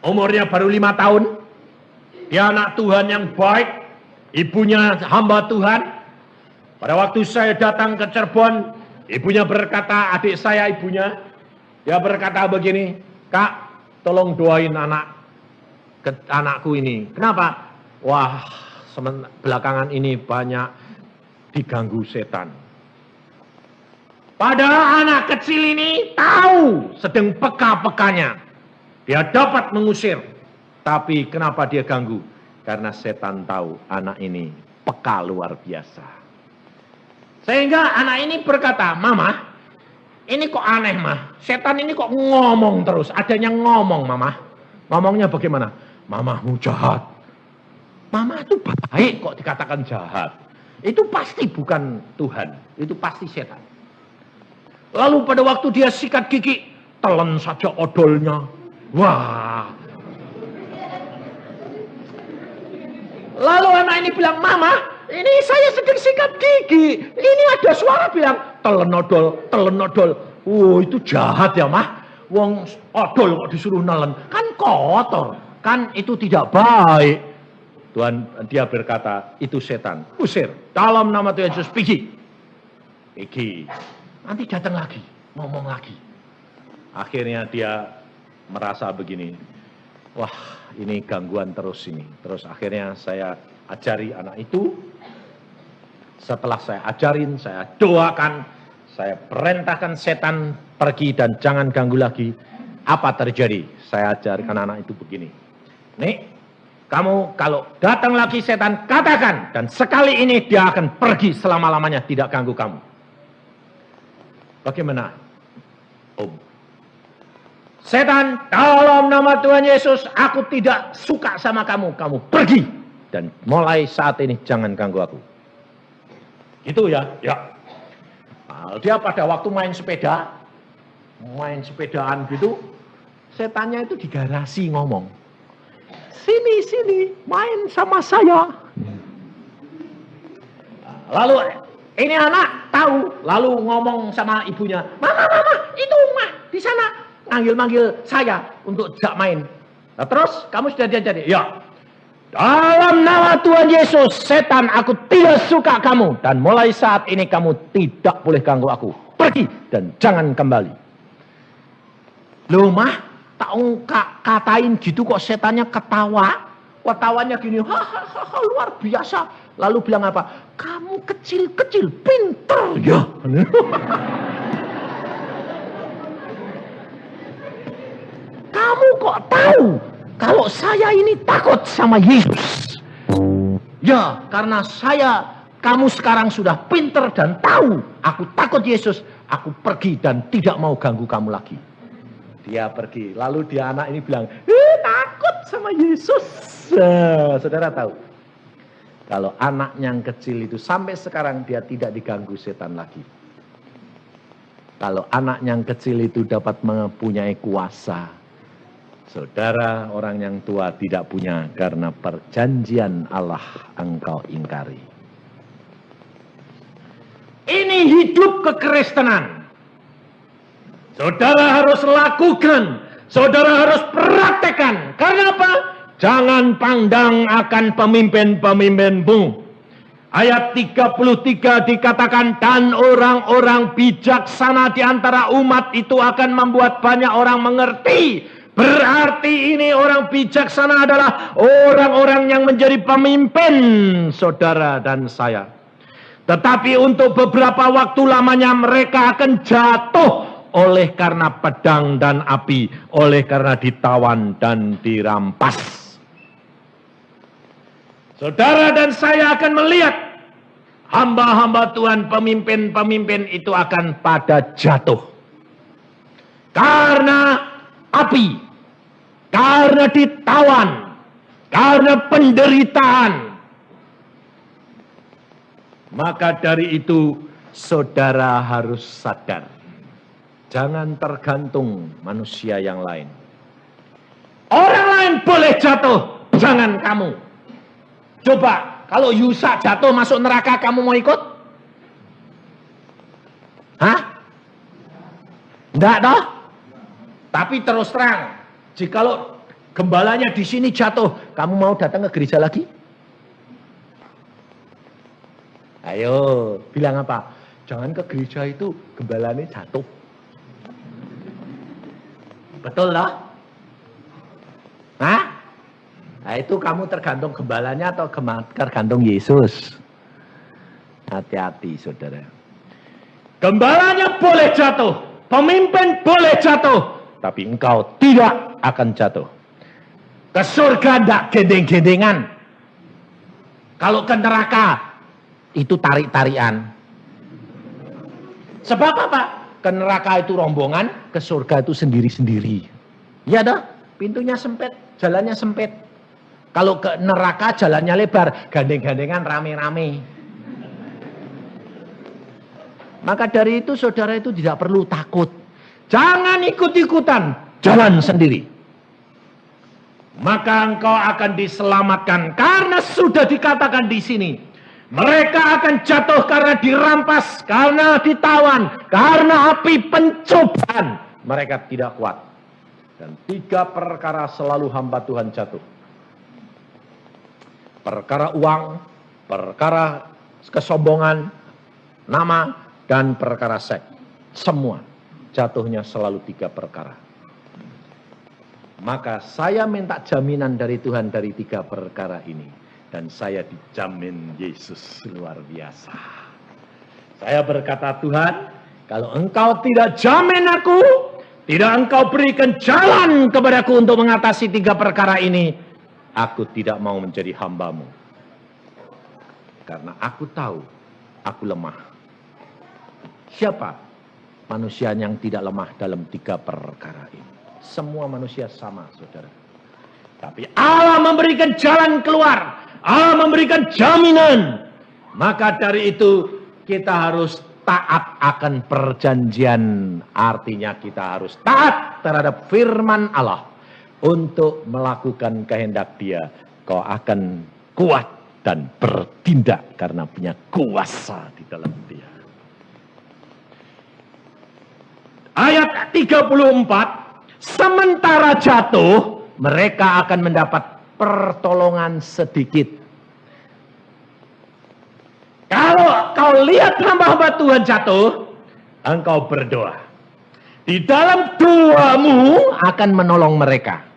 umurnya baru 5 tahun. Dia anak Tuhan yang baik, ibunya hamba Tuhan. Pada waktu saya datang ke Cirebon, ibunya berkata, adik saya ibunya, dia berkata begini, Kak, tolong doain anakku ini. Kenapa? Wah, belakangan ini banyak diganggu setan. Padahal anak kecil ini tahu sedang peka-pekanya. Dia dapat mengusir. Tapi kenapa dia ganggu? Karena setan tahu anak ini peka luar biasa. Sehingga anak ini berkata, Mama, ini kok aneh mah. Setan ini kok ngomong terus. Adanya ngomong Mama. Ngomongnya bagaimana? Mamamu jahat. Mama itu baik kok dikatakan jahat. Itu pasti bukan Tuhan. Itu pasti setan. Lalu pada waktu dia sikat gigi, telan saja odolnya. Wah. Lalu anak ini bilang, Mama, ini saya sedang sikat gigi. Ini ada suara bilang, telan odol. Oh, itu jahat ya, Mah. Wong odol kok disuruh nelen. Kan kotor. Kan itu tidak baik. Tuhan, dia berkata, itu setan. Usir. Dalam nama Tuhan Yesus, pergi. Nanti datang lagi. Ngomong lagi. Akhirnya dia merasa begini. Wah, ini gangguan terus ini. Terus akhirnya saya ajari anak itu. Setelah saya ajarin, saya doakan. Saya perintahkan setan pergi dan jangan ganggu lagi. Apa terjadi? Saya ajarkan anak itu begini. Nih, kamu kalau datang lagi setan, katakan. Dan sekali ini dia akan pergi selama-lamanya, tidak ganggu kamu. Bagaimana, Om? Setan, dalam nama Tuhan Yesus, aku tidak suka sama kamu. Kamu pergi. Dan mulai saat ini jangan ganggu aku. Gitu ya. Ya. Nah, dia pada waktu main sepedaan gitu, setannya itu di garasi ngomong, sini, main sama saya. Lalu ini anak tahu, lalu ngomong sama ibunya, mama, itu mah di sana manggil saya untuk jak main. Nah, terus kamu sudah diajari, ya. Dalam nama Tuhan Yesus, setan, aku tidak suka kamu. Dan mulai saat ini kamu tidak boleh ganggu aku. Pergi dan jangan kembali. Loh mah, tak katain gitu kok setannya ketawa. Ketawanya gini, hahaha luar biasa. Lalu bilang apa? Kamu kecil-kecil, pinter ya. Kamu kok tahu kalau saya ini takut sama Yesus? Ya, karena kamu sekarang sudah pinter dan tahu aku takut Yesus, aku pergi dan tidak mau ganggu kamu lagi. Dia pergi, lalu dia anak ini bilang, takut sama Yesus. Saudara tahu, kalau anak yang kecil itu sampai sekarang dia tidak diganggu setan lagi. Kalau anak yang kecil itu dapat mempunyai kuasa, saudara orang yang tua tidak punya, karena perjanjian Allah engkau ingkari. Ini hidup kekristenan. Saudara harus lakukan, saudara harus praktekkan. Karena apa? Jangan pandang akan pemimpin-pemimpinmu. Ayat 33 dikatakan, dan orang-orang bijaksana di antara umat itu akan membuat banyak orang mengerti. Berarti ini orang bijaksana adalah orang-orang yang menjadi pemimpin saudara dan saya. Tetapi untuk beberapa waktu lamanya mereka akan jatuh oleh karena pedang dan api, oleh karena ditawan dan dirampas. Saudara dan saya akan melihat hamba-hamba Tuhan, pemimpin-pemimpin itu akan pada jatuh. Karena api, karena ditawan, karena penderitaan. Maka dari itu saudara harus sadar. Jangan tergantung manusia yang lain. Orang lain boleh jatuh, jangan kamu. Coba, kalau Yusa jatuh masuk neraka, kamu mau ikut? Hah? Enggak toh? Tapi terus terang, jikalau gembalanya di sini jatuh, kamu mau datang ke gereja lagi? Ayo, bilang apa? Jangan ke gereja itu gembalanya jatuh. Betul loh? Hah? Nah itu kamu tergantung gembalanya atau tergantung Yesus? Hati-hati saudara. Gembalanya boleh jatuh, pemimpin boleh jatuh, tapi engkau tidak akan jatuh. Ke surga tidak gendeng-gendengan. Kalau ke neraka, itu tarik-tarian. Sebab apa? Ke neraka itu rombongan, ke surga itu sendiri-sendiri. Ya dah, pintunya sempit, jalannya sempit. Kalau ke neraka jalannya lebar, gandeng-gandengan rame-rame. Maka dari itu saudara itu tidak perlu takut. Jangan ikut-ikutan, jalan sendiri. Maka engkau akan diselamatkan, karena sudah dikatakan di sini. Mereka akan jatuh karena dirampas, karena ditawan, karena api pencobaan. Mereka tidak kuat. Dan 3 perkara selalu hamba Tuhan jatuh. Perkara uang, perkara kesombongan, nama, dan perkara seks. Semua jatuhnya selalu 3 perkara. Maka saya minta jaminan dari Tuhan dari 3 perkara ini. Dan saya dijamin Yesus luar biasa. Saya berkata, Tuhan, kalau engkau tidak jamin aku, tidak engkau berikan jalan kepadaku untuk mengatasi 3 perkara ini, aku tidak mau menjadi hambamu. Karena aku tahu, aku lemah. Siapa manusia yang tidak lemah dalam 3 perkara ini? Semua manusia sama, saudara. Tapi Allah memberikan jalan keluar. Allah memberikan jaminan. Maka dari itu kita harus taat akan perjanjian. Artinya kita harus taat terhadap firman Allah. Untuk melakukan kehendak Dia. Kau akan kuat dan bertindak karena punya kuasa di dalam Dia. Ayat 34, sementara jatuh, mereka akan mendapat pertolongan sedikit. Kalau kau lihat hamba-hamba Tuhan jatuh, engkau berdoa. Di dalam doamu akan menolong mereka.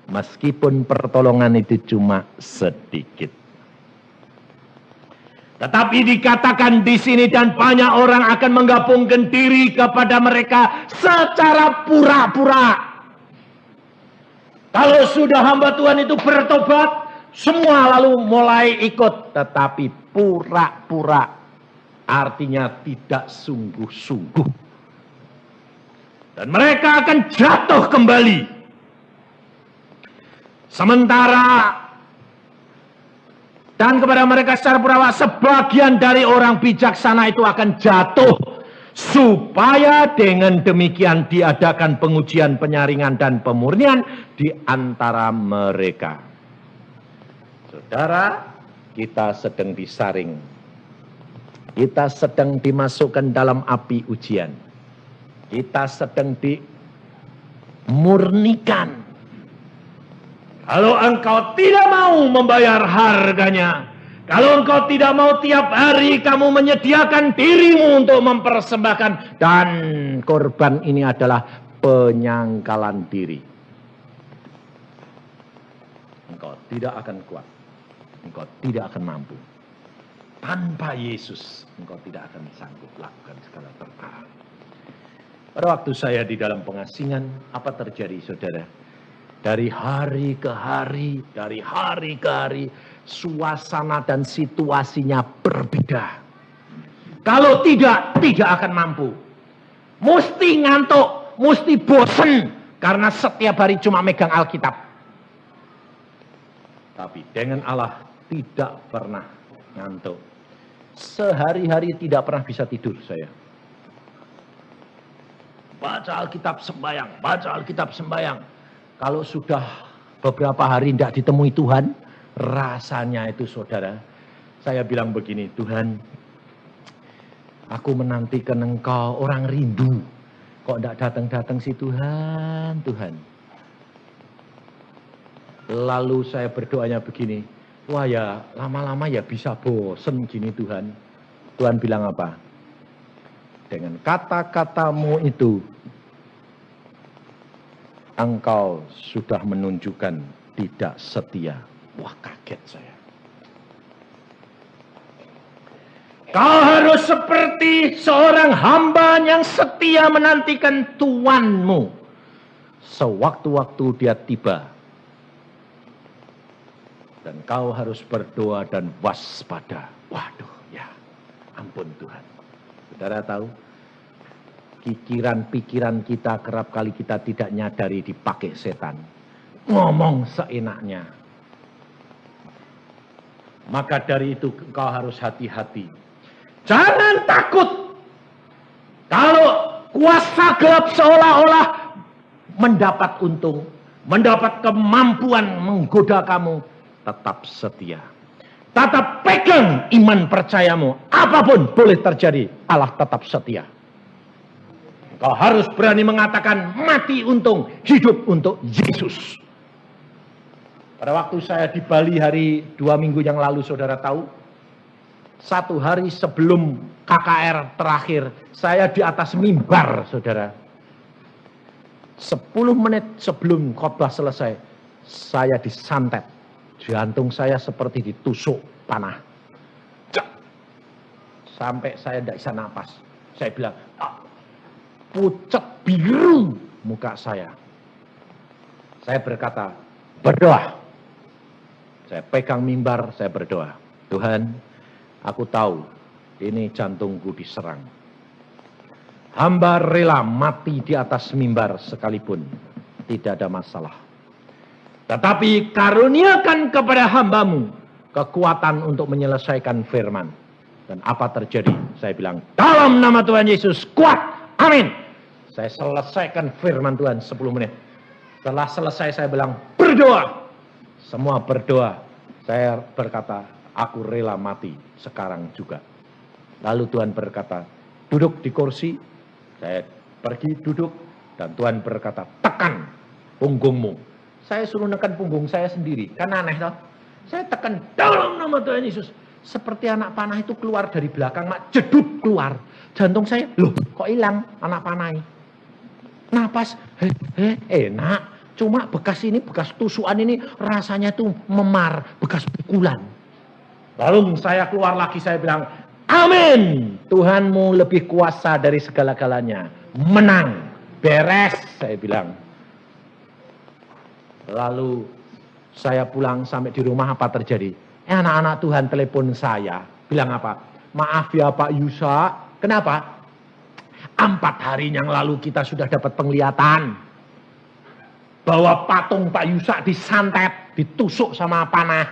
Meskipun pertolongan itu cuma sedikit. Tetapi dikatakan di sini dan banyak orang akan menggabungkan diri kepada mereka secara pura-pura. Kalau sudah hamba Tuhan itu bertobat, semua lalu mulai ikut. Tetapi pura-pura artinya tidak sungguh-sungguh. Dan mereka akan jatuh kembali. Sementara dan kepada mereka secara pura-pura sebagian dari orang bijaksana itu akan jatuh. Supaya dengan demikian diadakan pengujian, penyaringan, dan pemurnian di antara mereka. Saudara, kita sedang disaring. Kita sedang dimasukkan dalam api ujian. Kita sedang dimurnikan. Kalau engkau tidak mau membayar harganya, kalau engkau tidak mau tiap hari kamu menyediakan dirimu untuk mempersembahkan, dan korban ini adalah penyangkalan diri, engkau tidak akan kuat, engkau tidak akan mampu. Tanpa Yesus, engkau tidak akan sanggup lakukan segala perkara. Pada waktu saya di dalam pengasingan, apa terjadi, saudara? Dari hari ke hari, suasana dan situasinya berbeda. Kalau tidak akan mampu. Mesti ngantuk, mesti bosen, karena setiap hari cuma megang Alkitab. Tapi dengan Allah tidak pernah ngantuk. Sehari-hari tidak pernah bisa tidur saya. Baca Alkitab sembahyang. Kalau sudah beberapa hari tidak ditemui Tuhan, rasanya itu, saudara, saya bilang begini, Tuhan, aku menantikan Engkau, orang rindu, kok tidak datang-datang sih Tuhan. Lalu saya berdoanya begini, wah ya lama-lama ya bisa bosen gini Tuhan. Tuhan bilang apa? Dengan kata-katamu itu, engkau sudah menunjukkan tidak setia. Wah, kaget saya. Kau harus seperti seorang hamba yang setia menantikan Tuanmu. Sewaktu-waktu dia tiba. Dan kau harus berdoa dan waspada. Waduh, ya ampun Tuhan. Saudara tahu? Pikiran-pikiran kita kerap kali kita tidak nyadari dipakai setan. Ngomong seenaknya. Maka dari itu engkau harus hati-hati. Jangan takut. Kalau kuasa gelap seolah-olah mendapat untung. Mendapat kemampuan menggoda kamu. Tetap setia. Tetap pegang iman percayamu. Apapun boleh terjadi. Allah tetap setia. Kau harus berani mengatakan mati untung, hidup untuk Yesus. Pada waktu saya di Bali hari 2 minggu yang lalu, saudara tahu, 1 hari sebelum KKR terakhir, saya di atas mimbar, saudara. 10 menit sebelum khotbah selesai, saya disantet. Jantung saya seperti ditusuk panah. Sampai saya tidak bisa napas. Saya bilang, pucat biru muka saya. Saya berkata, berdoa. Saya pegang mimbar, saya berdoa. Tuhan, aku tahu ini jantungku diserang. Hamba rela mati di atas mimbar sekalipun. Tidak ada masalah. Tetapi karuniakan kepada hambamu kekuatan untuk menyelesaikan firman. Dan apa terjadi? Saya bilang, dalam nama Tuhan Yesus, kuat. Amin. Saya selesaikan firman Tuhan 10 menit. Setelah selesai saya bilang, berdoa. Semua berdoa. Saya berkata, aku rela mati sekarang juga. Lalu Tuhan berkata, duduk di kursi. Saya pergi duduk dan Tuhan berkata, tekan punggungmu. Saya suruh nekan punggung saya sendiri. Kan aneh toh? Saya tekan dalam nama Tuhan Yesus. Seperti anak panah itu keluar dari belakang, mak jedut keluar. Jantung saya, loh kok hilang anak panah ini? Napas, enak. Cuma bekas ini, bekas tusukan ini rasanya tuh memar, bekas pukulan. Lalu saya keluar lagi, saya bilang, amin. Tuhanmu lebih kuasa dari segala-galanya. Menang. Beres, saya bilang. Lalu saya pulang sampai di rumah, apa terjadi? Anak-anak Tuhan telepon saya. Bilang apa? Maaf ya Pak Yusa. Kenapa? 4 hari yang lalu kita sudah dapat penglihatan. Bahwa patung Pak Yusa disantet, ditusuk sama panah.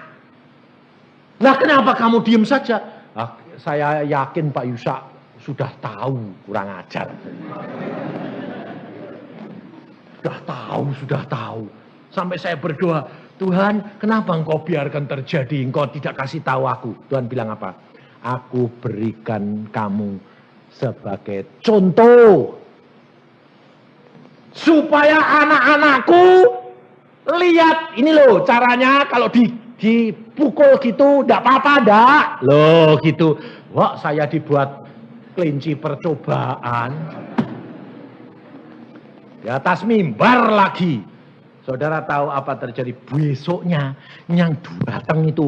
Lah kenapa kamu diem saja? Saya yakin Pak Yusa sudah tahu, kurang ajar. Sudah tahu. Sampai saya berdoa, Tuhan kenapa engkau biarkan terjadi, engkau tidak kasih tahu aku. Tuhan bilang apa? Aku berikan kamu sebagai contoh. Supaya anak-anakku lihat, ini loh caranya kalau dipukul gitu, enggak apa-apa, enggak. Loh gitu. Wah, saya dibuat kelinci percobaan. Di atas mimbar lagi. Saudara tahu apa terjadi besoknya? Yang datang itu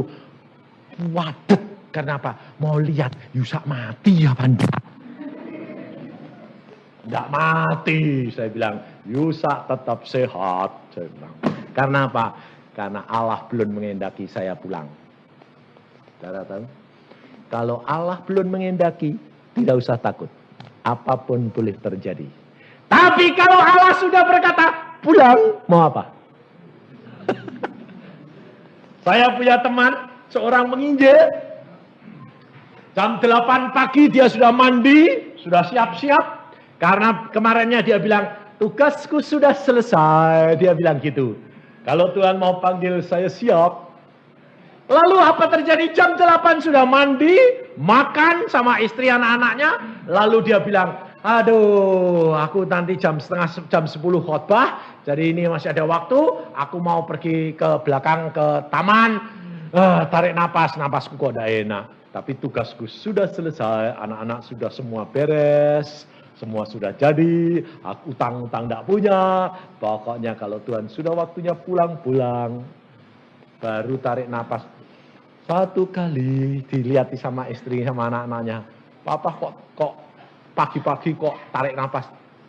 wadet. Kenapa? Mau lihat Yusak mati apa enggak? Enggak mati, saya bilang. Yusak tetap sehat, saya bilang. Karena apa? Karena Allah belum mengendaki saya pulang. Saudara tahu? Kalau Allah belum mengendaki, tidak usah takut. Apapun boleh terjadi. Tapi kalau Allah sudah berkata, pulang, mau apa? Saya punya teman, seorang penginjil. Jam 8 pagi dia sudah mandi, sudah siap-siap. Karena kemarinnya dia bilang, tugasku sudah selesai. Dia bilang gitu. Kalau Tuhan mau panggil saya siap. Lalu apa terjadi? Jam 8 sudah mandi, makan sama istri anak-anaknya. Lalu dia bilang, aduh, aku nanti jam 10 khotbah, jadi ini masih ada waktu, aku mau pergi ke belakang ke taman, tarik napasku kok tidak enak. Tapi tugasku sudah selesai, anak-anak sudah semua beres, semua sudah jadi, aku utang-utang tidak punya, pokoknya kalau Tuhan sudah waktunya pulang-pulang, baru tarik napas. 1 kali dilihat sama istri sama anak-anaknya, papa kok pagi-pagi kok tarik nafas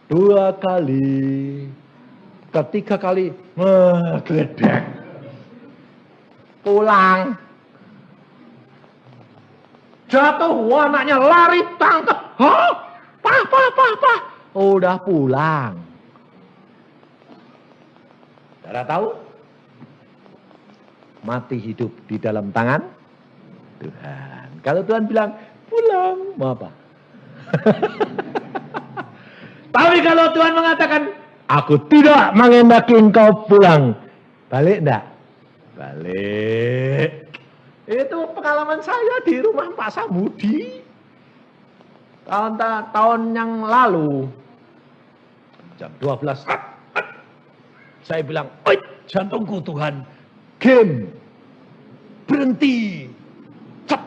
2 kali, ketiga kali, geledek, pulang, jatuh, anaknya lari tangkap, pa, udah pulang. Saudara tahu, mati hidup di dalam tangan Tuhan. Kalau Tuhan bilang pulang, mau apa? Tapi kalau Tuhan mengatakan, aku tidak mengendaki engkau pulang, balik enggak? Balik. Itu pengalaman saya di rumah Pak Samudi. Tahun yang lalu. Jam 12. Saya bilang, oi, jantungku Tuhan. Game. Berhenti. Cep.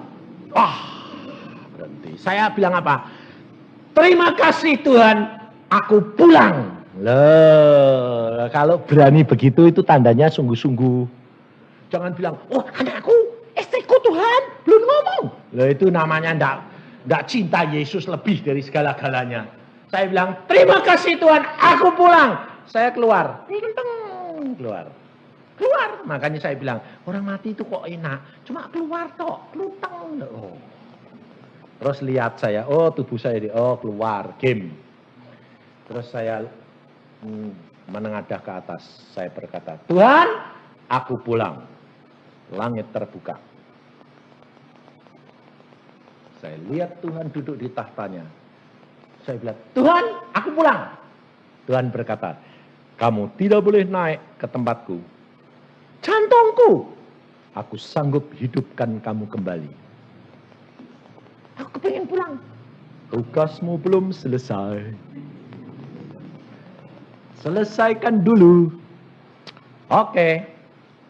Berhenti. Saya bilang apa? Terima kasih Tuhan, aku pulang. Loh, kalau berani begitu itu tandanya sungguh-sungguh. Jangan bilang, oh anakku, istriku Tuhan, belum ngomong. Loh itu namanya enggak cinta Yesus lebih dari segala-galanya. Saya bilang, terima kasih Tuhan, aku pulang. Saya keluar. Keluar. Makanya saya bilang, orang mati itu kok enak. Cuma keluar tok, kelutang. Oh. Terus lihat saya, oh tubuh saya, oh keluar, game. Terus saya menengadah ke atas. Saya berkata, Tuhan, aku pulang. Langit terbuka. Saya lihat Tuhan duduk di tahtanya. Saya bilang, Tuhan, aku pulang. Tuhan berkata, kamu tidak boleh naik ke tempatku. Jantungku, aku sanggup hidupkan kamu kembali. Aku pengen pulang. Tugasmu belum selesai. Selesaikan dulu. Oke.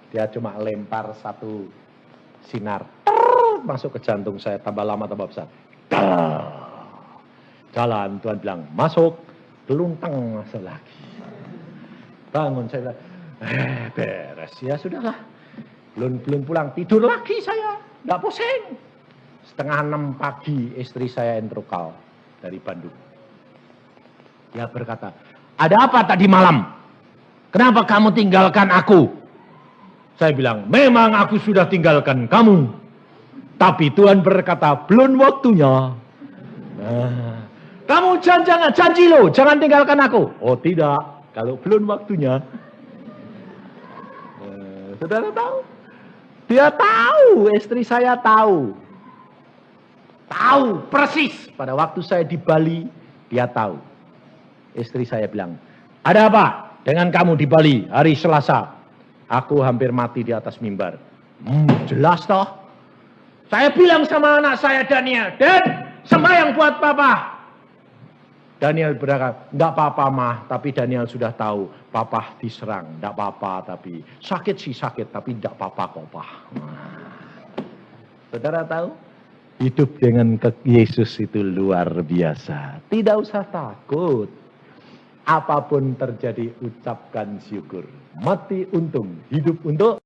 Dia cuma lempar satu sinar. Masuk ke jantung saya. Tambah lama tambah besar. Jalan. Tuhan bilang, masuk. Geluntang masuk lagi. Bangun saya bilang, beres. Ya sudahlah. Belum pulang. Tidur lagi saya. Nggak pusing. 5:30 pagi istri saya entrokal dari Bandung. Dia berkata, ada apa tadi malam? Kenapa kamu tinggalkan aku? Saya bilang, memang aku sudah tinggalkan kamu. Tapi Tuhan berkata, belum waktunya. Nah, kamu janji loh, jangan tinggalkan aku. Oh tidak, kalau belum waktunya. Saudara tahu? Dia tahu, istri saya tahu. Tahu persis pada waktu saya di Bali, dia tahu. Istri saya bilang, ada apa dengan kamu di Bali hari Selasa? Aku hampir mati di atas mimbar. Jelas toh. Saya bilang sama anak saya Daniel, Dan, sembahyang buat papa. Daniel berkata, enggak apa-apa mah, tapi Daniel sudah tahu, papa diserang, enggak apa-apa, tapi sakit sih sakit, tapi enggak apa-apa kok pak. Saudara tahu? Hidup dengan Yesus itu luar biasa. Tidak usah takut. Apapun terjadi, ucapkan syukur. Mati untung, hidup untuk